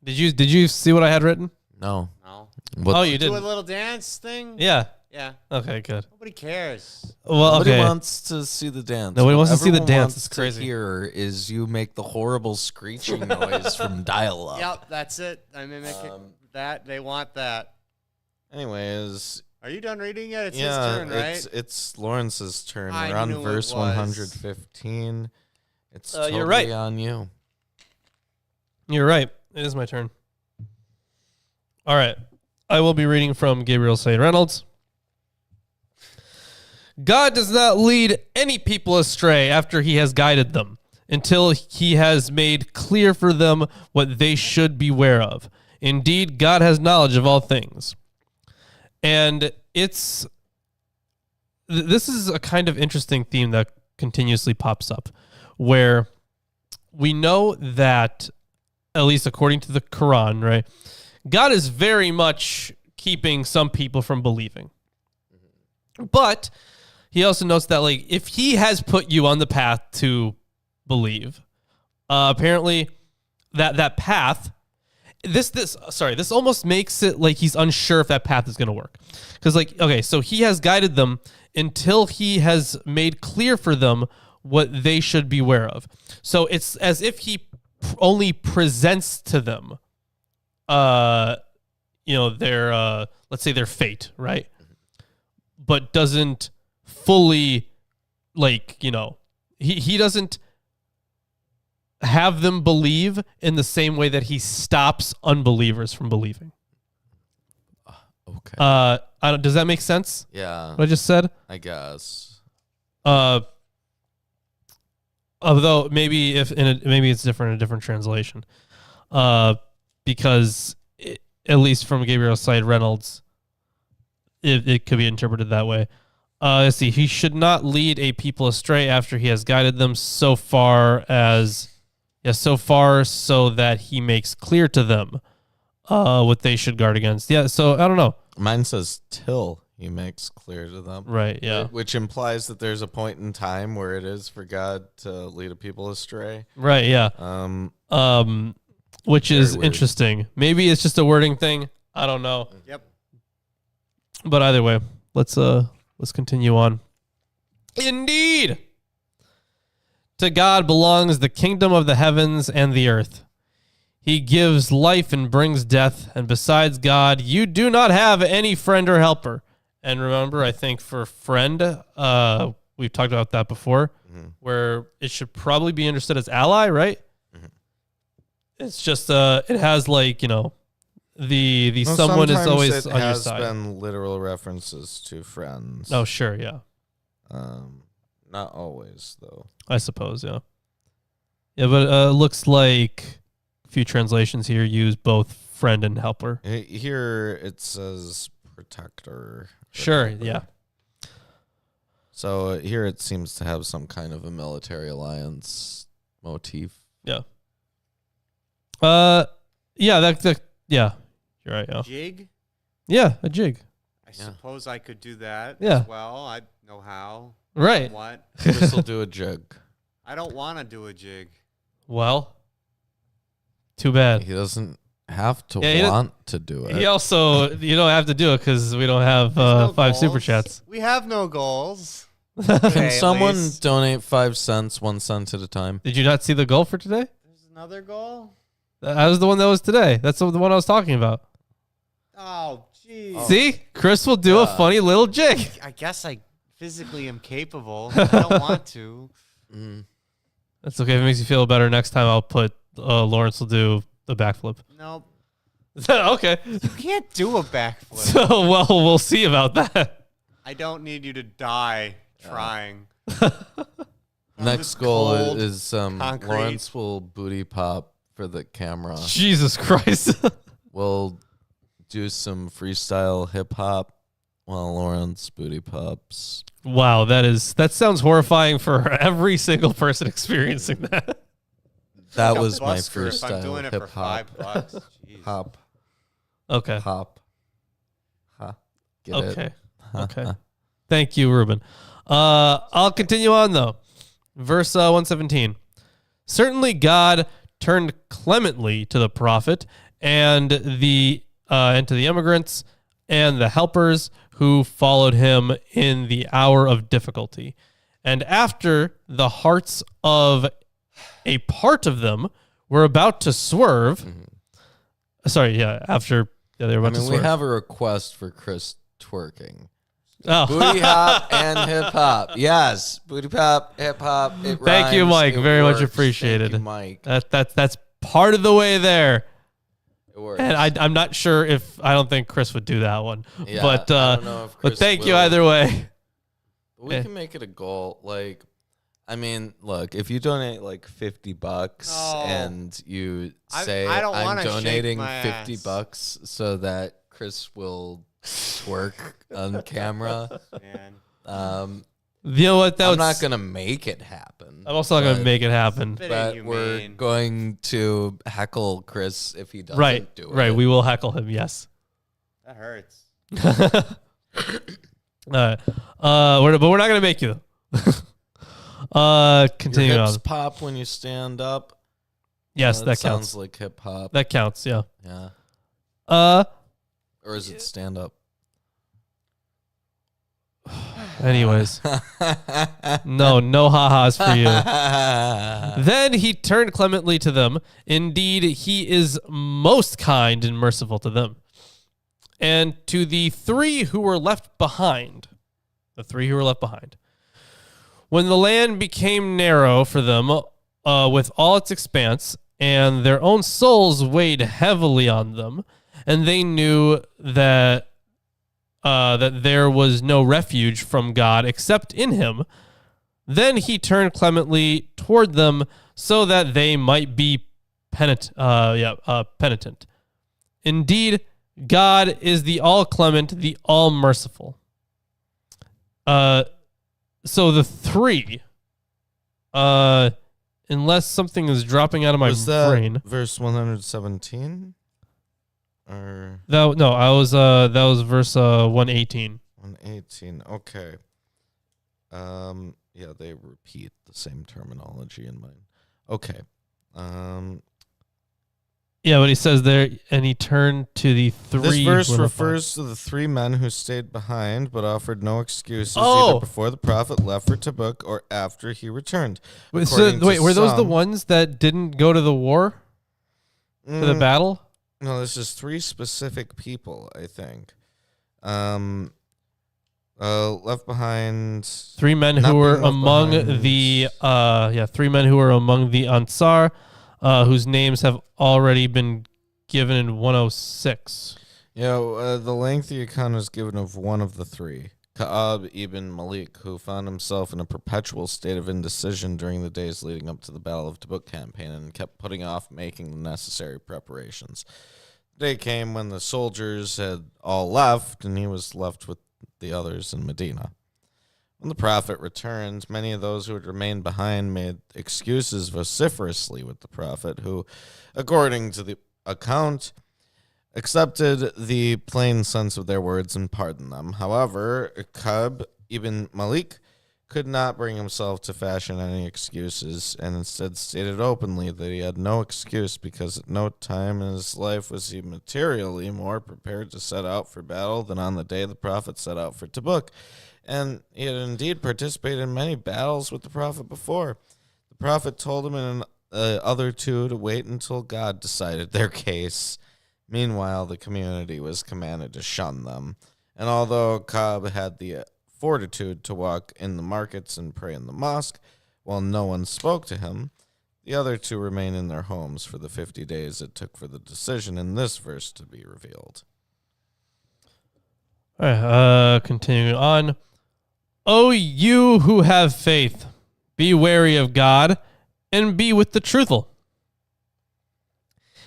Did you see what I had written? No. No. What, Oh, you Do a didn't. little dance thing? Yeah. Yeah. Okay. Good. Nobody cares. Well, Nobody okay. wants to see the dance. Nobody What wants to see the everyone dance. wants It's to crazy. hear is you make the horrible screeching noise from dial-up. Yep, that's it. I mimic that. They want that. Anyways, Are you done reading yet? It's his yeah, turn, right? it's Lawrence's turn. I We're on knew it verse was. 115. It's totally you're right. on you. You're right. It is my turn. All right. I will be reading from Gabriel St. Reynolds. God does not lead any people astray after he has guided them, until he has made clear for them what they should beware of. Indeed, God has knowledge of all things. And this is a kind of interesting theme that continuously pops up, where we know that, at least according to the Quran, right, God is very much keeping some people from believing. But he also notes that, like, if he has put you on the path to believe, apparently that path, this almost makes it like he's unsure if that path is going to work. Because, like, okay, so he has guided them until he has made clear for them what they should beware of. So it's as if he only presents to them, their, let's say their fate, right? But doesn't fully, like, he doesn't have them believe in the same way that he stops unbelievers from believing. Okay. Does that make sense? Yeah. What I just said? I guess. Although maybe maybe it's different in a different translation, because at least from Gabriel's side, Reynolds, it could be interpreted that way. Let's see. He should not lead a people astray after he has guided them so far so that he makes clear to them what they should guard against. Yeah. So I don't know. Mine says till he makes clear to them. Right. Yeah. Which implies that there's a point in time where it is for God to lead a people astray. Right. Yeah. Which is weird. interesting. Maybe it's just a wording thing. I don't know. Yep. But either way, let's continue on. Indeed, to God belongs the kingdom of the heavens and the earth. He gives life and brings death, and besides God, you do not have any friend or helper. And remember, I think for friend, we've talked about that before, where it should probably be understood as ally, right? It's just it has, like, the someone is always on your side. It has been literal references to friends. Oh, sure, yeah. Not always, though. I suppose, yeah. Yeah, but it looks like a few translations here use both friend and helper. Here it says protector. Sure, yeah. So here it seems to have some kind of a military alliance motif. Yeah. Yeah, yeah. You're right, yeah. Jig? Yeah, a jig. I suppose I could do that Yeah. as well. I know how. Right. What? Chris will do a jig. I don't want to do a jig. Well, too bad. He doesn't have to Yeah, want to do it. He also, you don't have to do it because we don't have No 5 super goals. chats. We have no goals. Can Okay, someone at least. donate 5 cents, 1 cent at a time? Did you not see the goal for today? There's another goal? That was the one that was today. That's the one I was talking about. Oh, jeez. See? Chris will do a funny little jig. I guess I physically am capable. I don't want to. That's okay. If it makes you feel better, next time I'll put Lawrence will do the backflip. Nope. Okay. You can't do a backflip. So, well, we'll see about that. I don't need you to die trying. Next goal cold is concrete. Lawrence will booty pop for the camera. Jesus Christ. We'll do some freestyle hip hop while Lawrence booty pops. Wow, that sounds horrifying for every single person experiencing that. That Like a was my busker if I'm doing freestyle it for hip hop. $5. Jeez. Hop, Okay. hop, ha. Get Okay. it? Okay. Thank you, Ruben. I'll continue on though. Verse 117. Certainly God turned clemently to the prophet and to the immigrants and the helpers who followed him in the hour of difficulty. And after the hearts of a part of them were about to swerve. Sorry, yeah, after they were about to We swerve. have a request for Chris twerking. Oh. Booty hop and hip hop. Yes, booty pop, hip hop. It Thank you, rhymes, Mike. it Very much works. appreciated. Thank you, Mike. That's part of the way there. It works. And I'm not sure if I don't think Chris would do that one. Yeah, but I don't know if but Chris thank you will. either way. We can make it a goal. Like, I mean, look, if you donate like $50 Oh. and you say I don't I'm wanna shake donating my $50 so that Chris will twerk on camera. Man. You know what? I'm not gonna make it happen. I'm also not gonna but- make it happen. Bit But inhumane. we're going to heckle Chris if he doesn't Right. do it. Right. We will heckle him. Yes. That hurts. But we're not gonna make you. Your Continue hips on. pop when you stand up. Yes, that sounds counts. like hip hop. That counts. Yeah. Yeah. Uh. Or is it stand up? Anyways, no ha-has for you. Then he turned clemently to them. Indeed, he is most kind and merciful to them. And to the three who were left behind, when the land became narrow for them with all its expanse, and their own souls weighed heavily on them, and they knew that there was no refuge from God except in him, then he turned clemently toward them so that they might be penitent. Indeed, God is the all-clement, the all-merciful. So the three, unless something is dropping out of my Was that brain. verse 117? Or That was verse 118. 118. Okay. Yeah, they repeat the same terminology in mine. Okay. Yeah, but he says there, and he turned to the three. This verse who were refers to the three men who stayed behind but offered no excuses Oh. either before the prophet left for Tabuk or after he returned. Wait, According to were those the some- ones that didn't go to the war, to the battle? No, this is three specific people, I think. Left behind. Three men Not who were being left among behind. three men who were among the Ansar, whose names have already been given in 106. Yeah, the lengthy account is given of one of the three, Ka'ab ibn Malik, who found himself in a perpetual state of indecision during the days leading up to the Battle of Tabuk campaign and kept putting off making the necessary preparations. The day came when the soldiers had all left, and he was left with the others in Medina. When the prophet returned, many of those who had remained behind made excuses vociferously with the prophet, who, according to the account, accepted the plain sense of their words and pardoned them. However, Ka'ab ibn Malik could not bring himself to fashion any excuses, and instead stated openly that he had no excuse because at no time in his life was he materially more prepared to set out for battle than on the day the prophet set out for Tabuk. And he had indeed participated in many battles with the prophet before. The prophet told him and the other two to wait until God decided their case. Meanwhile, the community was commanded to shun them. And although Ka'ab had the fortitude to walk in the markets and pray in the mosque, while no one spoke to him, the other two remained in their homes for the 50 days it took for the decision in this verse to be revealed. All right, continuing on. O you who have faith, be wary of God and be with the truthful.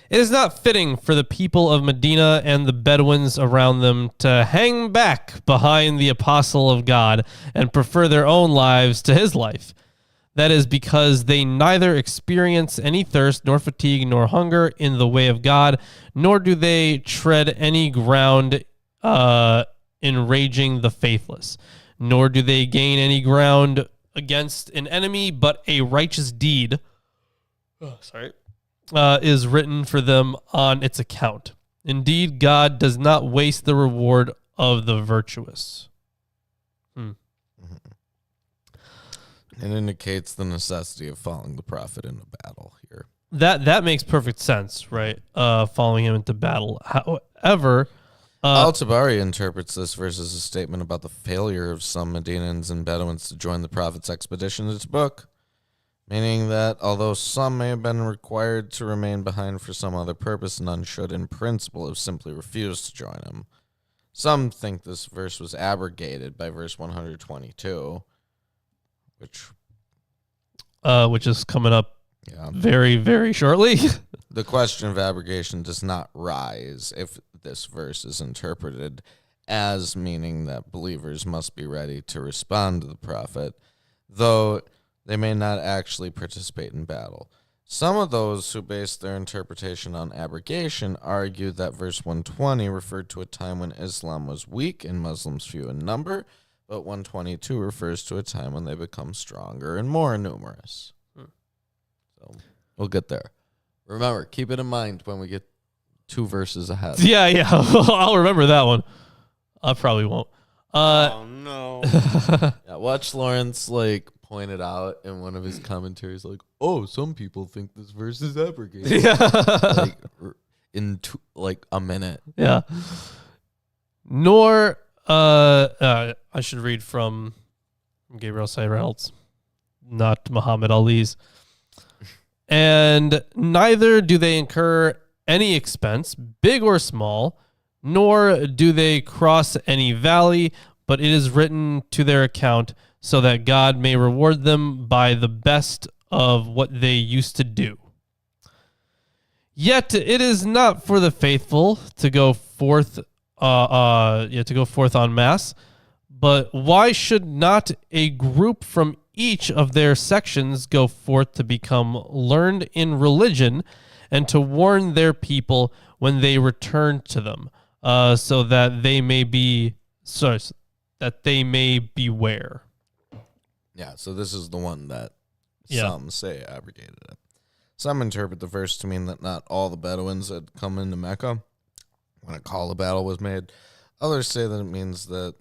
It is not fitting for the people of Medina and the Bedouins around them to hang back behind the apostle of God and prefer their own lives to his life. That is because they neither experience any thirst, nor fatigue, nor hunger in the way of God, nor do they tread any ground enraging the faithless, nor do they gain any ground against an enemy, but a righteous deed is written for them on its account. Indeed, God does not waste the reward of the virtuous. It indicates the necessity of following the prophet into battle here. That makes perfect sense, right? Following him into battle. However, Al-Tabari interprets this verse as a statement about the failure of some Medinans and Bedouins to join the prophet's expedition to Tabuk. meaning that although some may have been required to remain behind for some other purpose, none should, in principle, have simply refused to join him. Some think this verse was abrogated by verse 122, which is coming up yeah. very, very shortly. The question of abrogation does not rise if this verse is interpreted as meaning that believers must be ready to respond to the prophet, though they may not actually participate in battle. Some of those who base their interpretation on abrogation argue that verse 120 referred to a time when Islam was weak and Muslims few in number, but 122 refers to a time when they become stronger and more numerous. So we'll get there. Remember, keep it in mind when we get 2 verses ahead. Yeah. I'll remember that one. I probably won't. Oh, no. Yeah, watch Lawrence point it out in one of his commentaries, oh, some people think this verse is abrogated. Yeah. In a minute. Yeah. Nor, I should read from Gabriel St. Reynolds, not Muhammad Ali's. And neither do they incur any expense, big or small, nor do they cross any valley, but it is written to their account so that God may reward them by the best of what they used to do. Yet it is not for the faithful to go forth, en masse. But why should not a group from each of their sections go forth to become learned in religion, and to warn their people when they return to them, so that they may beware. Yeah, so this is the one that Yeah. some say abrogated it. Some interpret the verse to mean that not all the Bedouins had come into Mecca when a call to battle was made. Others say that it means that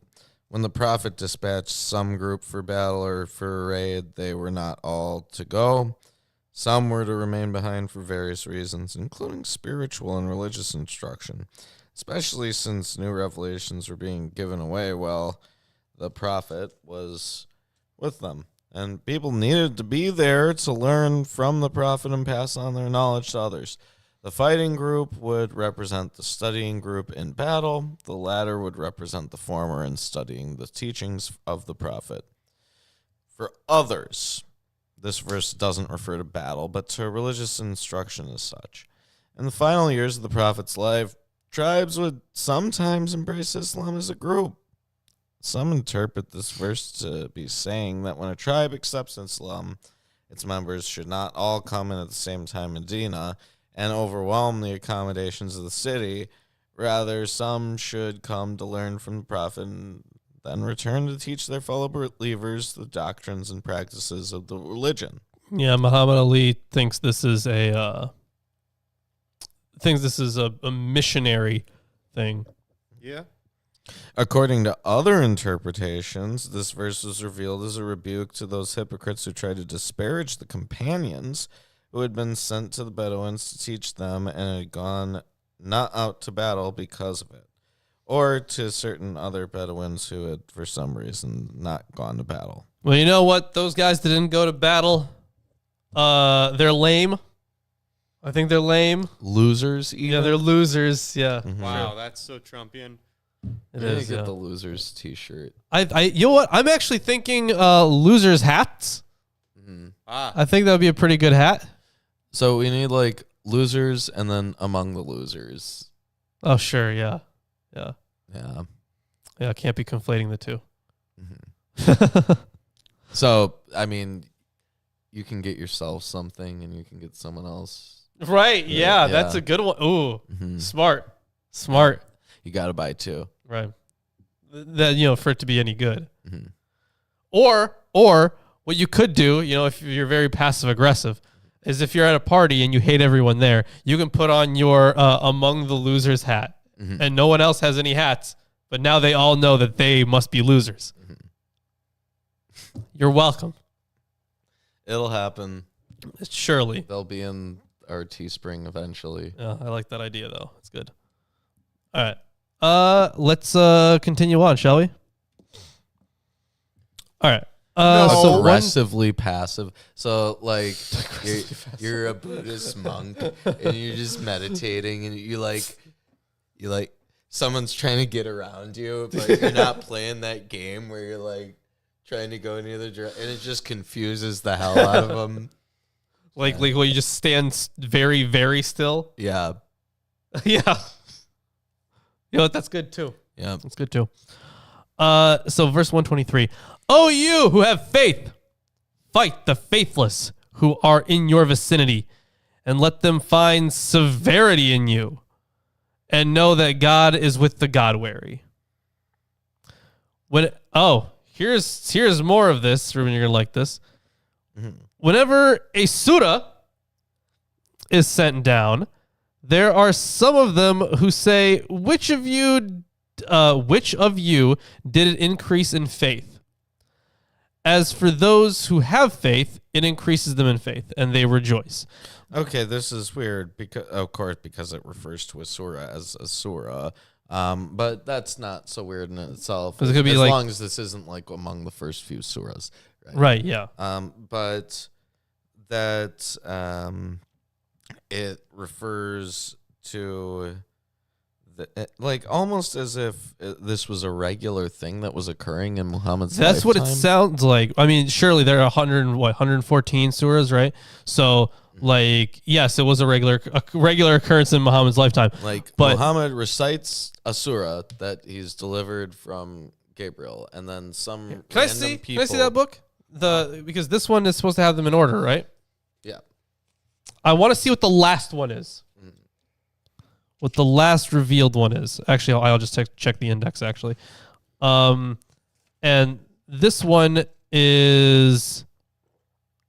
when the prophet dispatched some group for battle or for a raid, they were not all to go. Some were to remain behind for various reasons, including spiritual and religious instruction, especially since new revelations were being given away while the prophet was with them. And people needed to be there to learn from the prophet and pass on their knowledge to others. The fighting group would represent the studying group in battle. The latter would represent the former in studying the teachings of the prophet. For others, this verse doesn't refer to battle, but to religious instruction as such. In the final years of the prophet's life, tribes would sometimes embrace Islam as a group. Some interpret this verse to be saying that when a tribe accepts Islam, its members should not all come in at the same time in Medina and overwhelm the accommodations of the city. Rather, some should come to learn from the prophet and then return to teach their fellow believers the doctrines and practices of the religion. Yeah, Muhammad Ali thinks this is a missionary thing. Yeah. According to other interpretations, this verse was revealed as a rebuke to those hypocrites who tried to disparage the companions who had been sent to the Bedouins to teach them and had gone not out to battle because of it, or to certain other Bedouins who had, for some reason, not gone to battle. Well, you know what? Those guys that didn't go to battle, they're lame. I think they're lame. Losers, even? Yeah, they're losers. Yeah. Mhm. Wow, that's so Trumpian. It You is. get Yeah. the losers t-shirt. You know what? I'm actually thinking losers hats. Mm-hmm. I think that would be a pretty good hat. So we need losers and then among the losers. Oh, sure. Yeah. Yeah. Yeah. Yeah. I can't be conflating the two. Mm-hmm. So, I mean, you can get yourself something and you can get someone else. Right. Yeah. Yeah. That's a good one. Ooh, Mm-hmm. smart. You got to buy 2. Right. That, for it to be any good. Mm-hmm. Or what you could do, if you're very passive aggressive, is if you're at a party and you hate everyone there, you can put on your among the losers hat, Mm-hmm. and no one else has any hats, but now they all know that they must be losers. Mm-hmm. You're welcome. It'll happen. Surely. They'll be in our Teespring eventually. Yeah, I like that idea though. It's good. All right. Let's continue on, shall we? All right. So one, aggressively passive. So like you're a Buddhist monk and you're just meditating and you like someone's trying to get around you, but you're not playing that game where you're like trying to go in the other direction, and it just confuses the hell out of them. like well, you just stand very, very still. Yeah. Yeah. You know what? That's good too. Yeah. That's good too. So verse 123. Oh, you who have faith, fight the faithless who are in your vicinity, and let them find severity in you, and know that God is with the God-wary. Here's more of this, Ruben. You're gonna like this. Mm-hmm. Whenever a surah is sent down, there are some of them who say, which of you did it increase in faith? As for those who have faith, it increases them in faith, and they rejoice. Okay, this is weird because, of course, because it refers to a surah as a surah. But that's not so weird in itself. 'Cause it could be as like- long as this isn't like among the first few surahs. Right, yeah. But that it refers to like almost as if This was a regular thing that was occurring in Muhammad's That's what it lifetime. sounds like. I mean, surely there are 114 surahs, right? So, like, yes, it was a regular occurrence in Muhammad's lifetime. Like But- Muhammad recites a surah that he's delivered from Gabriel, and then some Can I random see? people. Can I see that book? Because this one is supposed to have them in order, right? Yeah. I want to see what the last one is. What the last revealed one is. Actually, I'll just check the index. Actually, and this one is.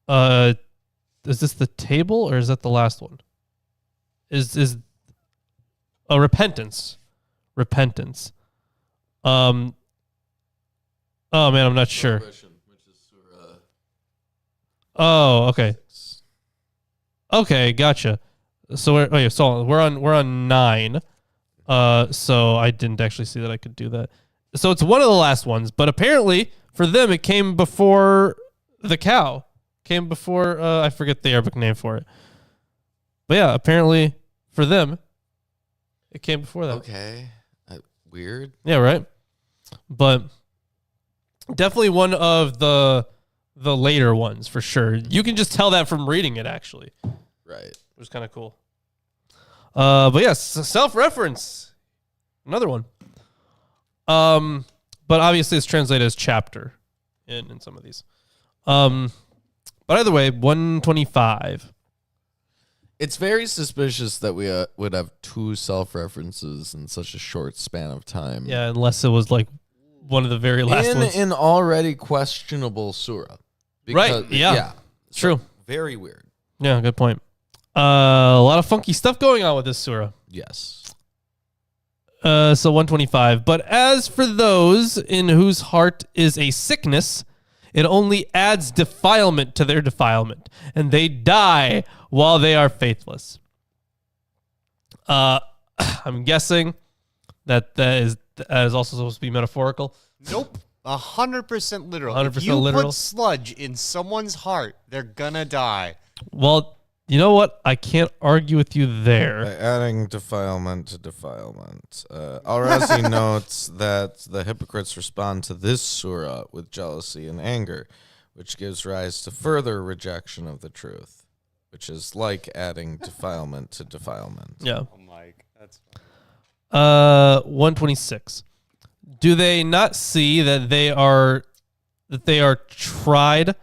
Is this the table or is that the last one? Is repentance? Repentance. Oh man, I'm not sure. Which is surah Oh, okay. 6. Okay, gotcha. So we're on 9. So I didn't actually see that I could do that. So it's one of the last ones, but apparently for them it came before the cow. Came before I forget the Arabic name for it. But yeah, apparently for them it came before that. Okay. Weird. Yeah, right. But definitely one of the later ones for sure. You can just tell that from reading it actually. Right. It was kind of cool. But yes, self-reference. Another one. But obviously it's translated as chapter in some of these. But either way, 125. It's very suspicious that we would have 2 self-references in such a short span of time. Yeah, unless it was like one of the very last in ones. an already questionable surah. Right, yeah. So True. Very weird. Yeah, good point. A lot of funky stuff going on with this surah. Yes. So 125. But as for those in whose heart is a sickness, it only adds defilement to their defilement, and they die while they are faithless. I'm guessing that is also supposed to be metaphorical. Nope. 100% literal. 100% if you literal? put sludge in someone's heart, they're gonna die. Well, you know what? I can't argue with you By there. adding defilement to defilement. Al-Razi notes that the hypocrites respond to this surah with jealousy and anger, which gives rise to further rejection of the truth, which is like adding defilement to defilement. Yeah. Oh, Mike, that's 126. Do they not see that they are tried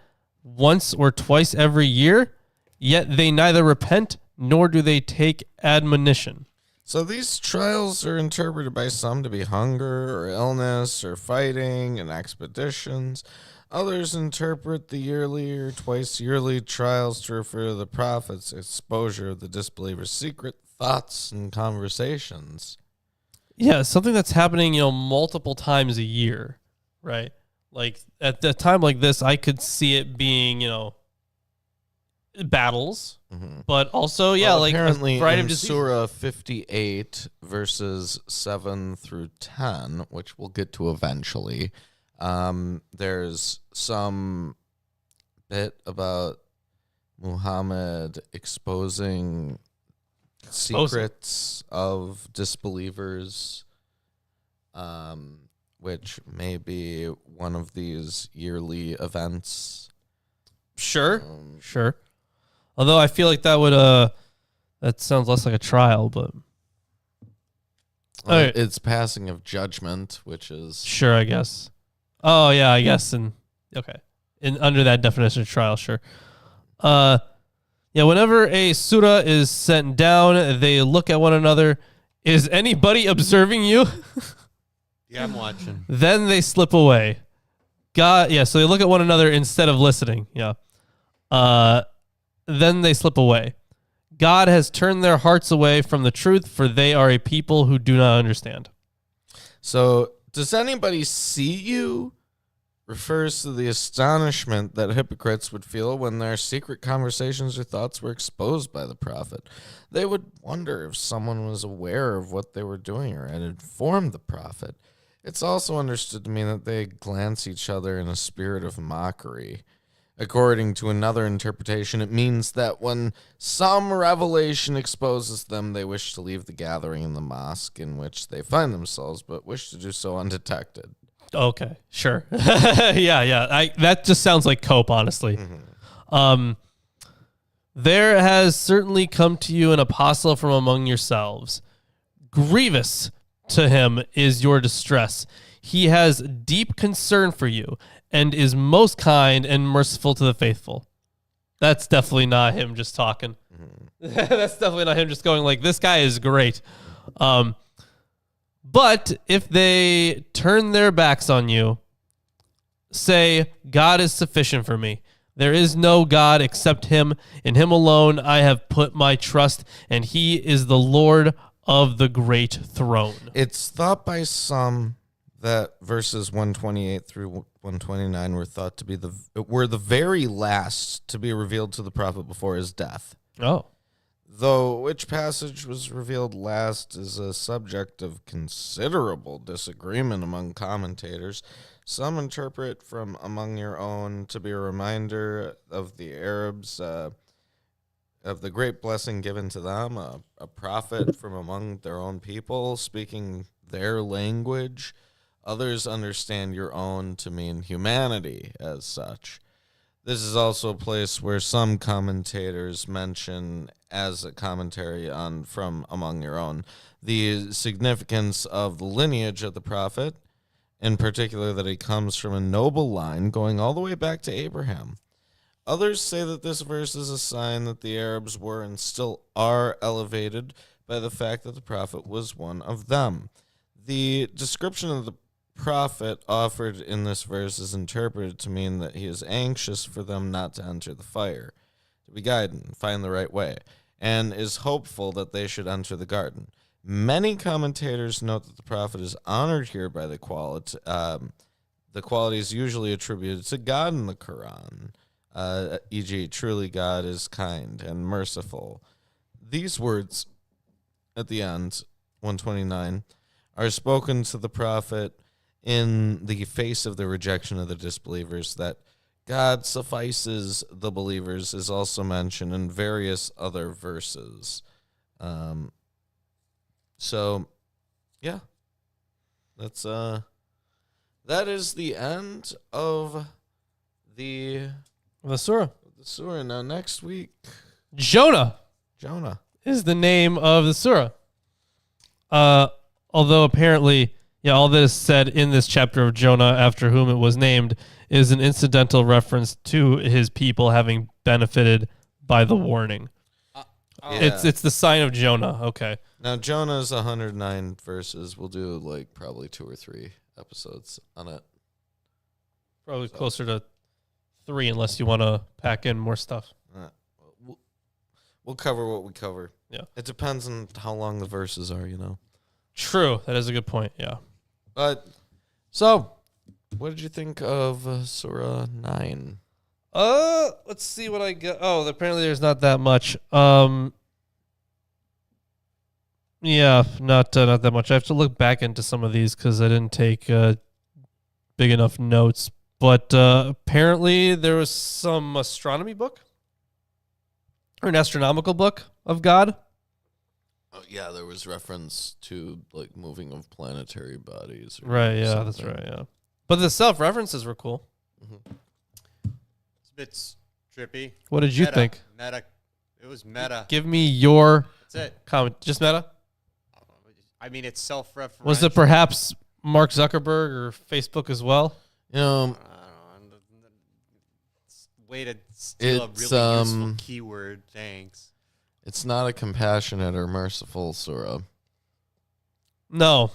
once or twice every year, yet they neither repent nor do they take admonition? So these trials are interpreted by some to be hunger or illness or fighting and expeditions. Others interpret the yearly or twice yearly trials to refer to the prophet's exposure of the disbeliever's secret thoughts and conversations. Yeah, something that's happening, multiple times a year, right? Like at a time like this, I could see it being, battles, but also, Well, like apparently a variety in of diseases. Surah 58, verses 7 through 10, Which we'll get to eventually. There's some bit about Muhammad exposing secrets of disbelievers, which may be one of these yearly events. Sure. Sure. Although I feel like that would that sounds less like a trial, but Alright. It's passing of judgment, which is sure, I guess. Oh yeah, I guess. And okay, under that definition of trial, sure. Yeah. Whenever a surah is sent down, they look at one another. Is anybody observing you? Yeah, I'm watching. Then they slip away. God, yeah. So they look at one another instead of listening. Yeah. Then they slip away. God has turned their hearts away from the truth, for they are a people who do not understand. So, does anybody see you? Refers to the astonishment that hypocrites would feel when their secret conversations or thoughts were exposed by the prophet. They would wonder if someone was aware of what they were doing or had informed the prophet. It's also understood to mean that they glance each other in a spirit of mockery. According to another interpretation, it means that when some revelation exposes them, they wish to leave the gathering in the mosque in which they find themselves, but wish to do so undetected. Okay, sure. Yeah. That just sounds like cope, honestly. Mm-hmm. There has certainly come to you an apostle from among yourselves. Grievous to him is your distress. He has deep concern for you and is most kind and merciful to the faithful. That's definitely not him just talking. Mm-hmm. That's definitely not him just going like, this guy is great. But if they turn their backs on you, say, God is sufficient for me. There is no God except him. In him alone I have put my trust, and he is the Lord of the great throne. It's thought by some that verses 128 through 129 were thought to be the very last to be revealed to the prophet before his death. Oh. Though which passage was revealed last is a subject of considerable disagreement among commentators. Some interpret from among your own to be a reminder of the Arabs, of the great blessing given to them, a prophet from among their own people speaking their language. Others understand your own to mean humanity as such. This is also a place where some commentators mention as a commentary on from among your own the significance of the lineage of the prophet, in particular that he comes from a noble line going all the way back to Abraham. Others say that this verse is a sign that the Arabs were and still are elevated by the fact that the prophet was one of them. The description of the prophet offered in this verse is interpreted to mean that he is anxious for them not to enter the fire, to be guided and find the right way, and is hopeful that they should enter the garden. Many commentators note that the prophet is honored here by the qualities usually attributed to God in the Quran, e.g., truly God is kind and merciful. These words at the end, 129, are spoken to the prophet in the face of the rejection of the disbelievers. That God suffices the believers is also mentioned in various other verses. So, yeah, that's that is the end of the surah. The surah. Now next week, Jonah is the name of the surah. Although apparently, all that is said in this chapter of Jonah, after whom it was named, is an incidental reference to his people having benefited by the warning. It's the sign of Jonah. Okay. Now Jonah's 109 verses. We'll do probably 2 or 3 episodes on it. Probably closer to 3 unless you want to pack in more stuff. We'll cover what we cover. Yeah. It depends on how long the verses are, True. That is a good point. Yeah. But, so, what did you think of Surah 9? Let's see what I got. Oh, apparently there's not that much. Yeah, not that much. I have to look back into some of these because I didn't take big enough notes. But apparently there was some astronomy book or an astronomical book of God. Oh, yeah, there was reference to like moving of planetary bodies. Right, yeah, that's right, yeah. But the self-references were cool. It's a bit trippy. What did you Meta. think? Meta. It was meta. Give me your That's it. comment. Just meta? I mean, it's self-referential. Was it perhaps Mark Zuckerberg or Facebook as well? You know, Way to steal a really useful keyword. Thanks. it's not a compassionate or merciful surah. No.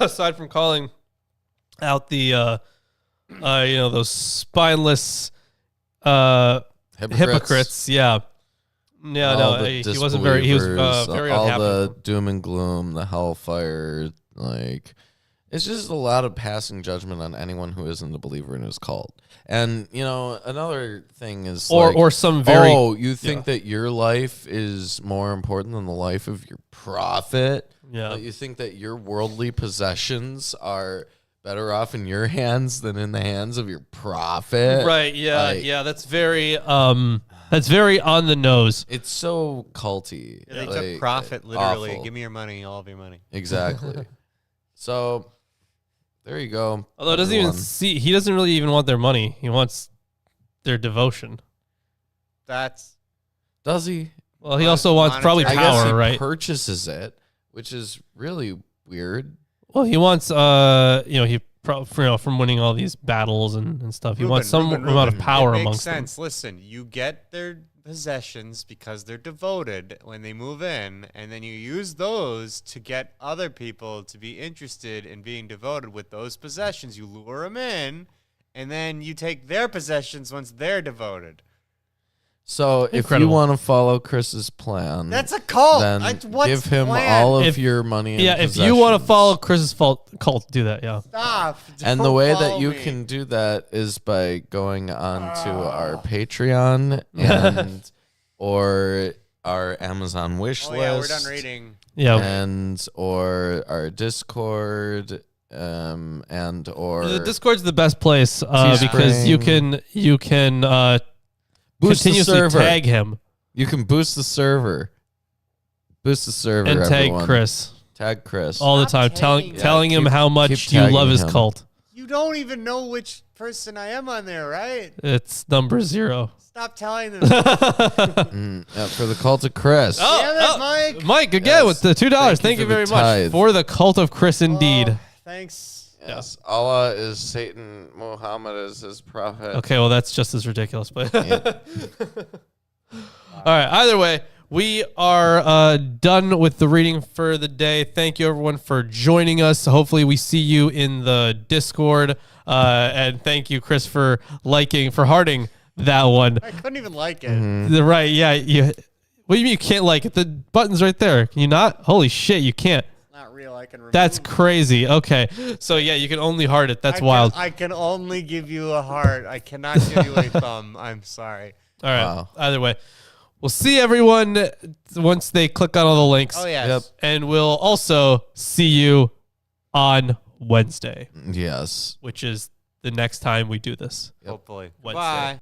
Aside from calling out the those spineless hypocrites, yeah. Yeah, All no, the he wasn't very. He was disbelievers, very all unhappy. the doom and gloom, the hellfire. Like, it's just a lot of passing judgment on anyone who isn't a believer in his cult. And another thing is, or some very. Oh, you think that your life is more important than the life of your prophet? Yeah. Like, you think that your worldly possessions are better off in your hands than in the hands of your prophet? Right. Yeah. Like, yeah. That's very. That's very on the nose. It's so culty. Yeah, they like, took profit literally. awful. Give me your money, all of your money. Exactly. So there you go. Although it he doesn't really even want their money. He wants their devotion. Does he? Well, he also wants probably monetary- I guess power, he right? purchases it, which is really weird. Well, he wants from winning all these battles and stuff. He wants some amount of power it makes amongst sense. them. Listen, you get their possessions because they're devoted when they move in, and then you use those to get other people to be interested in being devoted with those possessions. You lure them in, and then you take their possessions once they're devoted. So if you Incredible. want to follow Chris's plan, That's a cult. then What's give him plan? all of If- your money. And Yeah, if you want to possessions. follow Chris's cult, do that. Yeah. Stop. And the Don't way that follow you me. can do that is by going on to our Patreon and or our Amazon wish Oh list. yeah, we're done reading. Yeah. And or our Discord, and or The Discord's the best place because Teespring. you can boost the continuously server. tag him You can boost the server. Boost the server. and tag everyone. Chris Tag Chris. all the Stop time, telling tagging telling him keep- how much keep you love tagging his him. cult. You don't even know which person I am on there, right? It's number 0. Stop telling them. For the cult of Chris. Damn it, Mike. Mike again Yes. with the $2. Thank Thank you you for very the much tithe. for the cult of Chris. Indeed. Oh, thanks. Yes. Allah is Satan. Muhammad is his prophet. Okay, well that's just as ridiculous, but Yeah. all right. Either way, we are done with the reading for the day. Thank you everyone for joining us. Hopefully, we see you in the Discord. And thank you, Chris, for hearting that one. I couldn't even like it. Right? Yeah. What do you mean you can't like it? The button's right there. Can you not? Holy shit, you can't. Not real. I can remove That's it. crazy. Okay, so yeah, you can only heart it. That's I wild. I can only give you a heart. I cannot give you a thumb. I'm sorry. All right. Wow. Either way, we'll see everyone once they click on all the links. Oh yes. Yep. And we'll also see you on Wednesday, Yes. which is the next time we do this. Hopefully. Wednesday. Bye.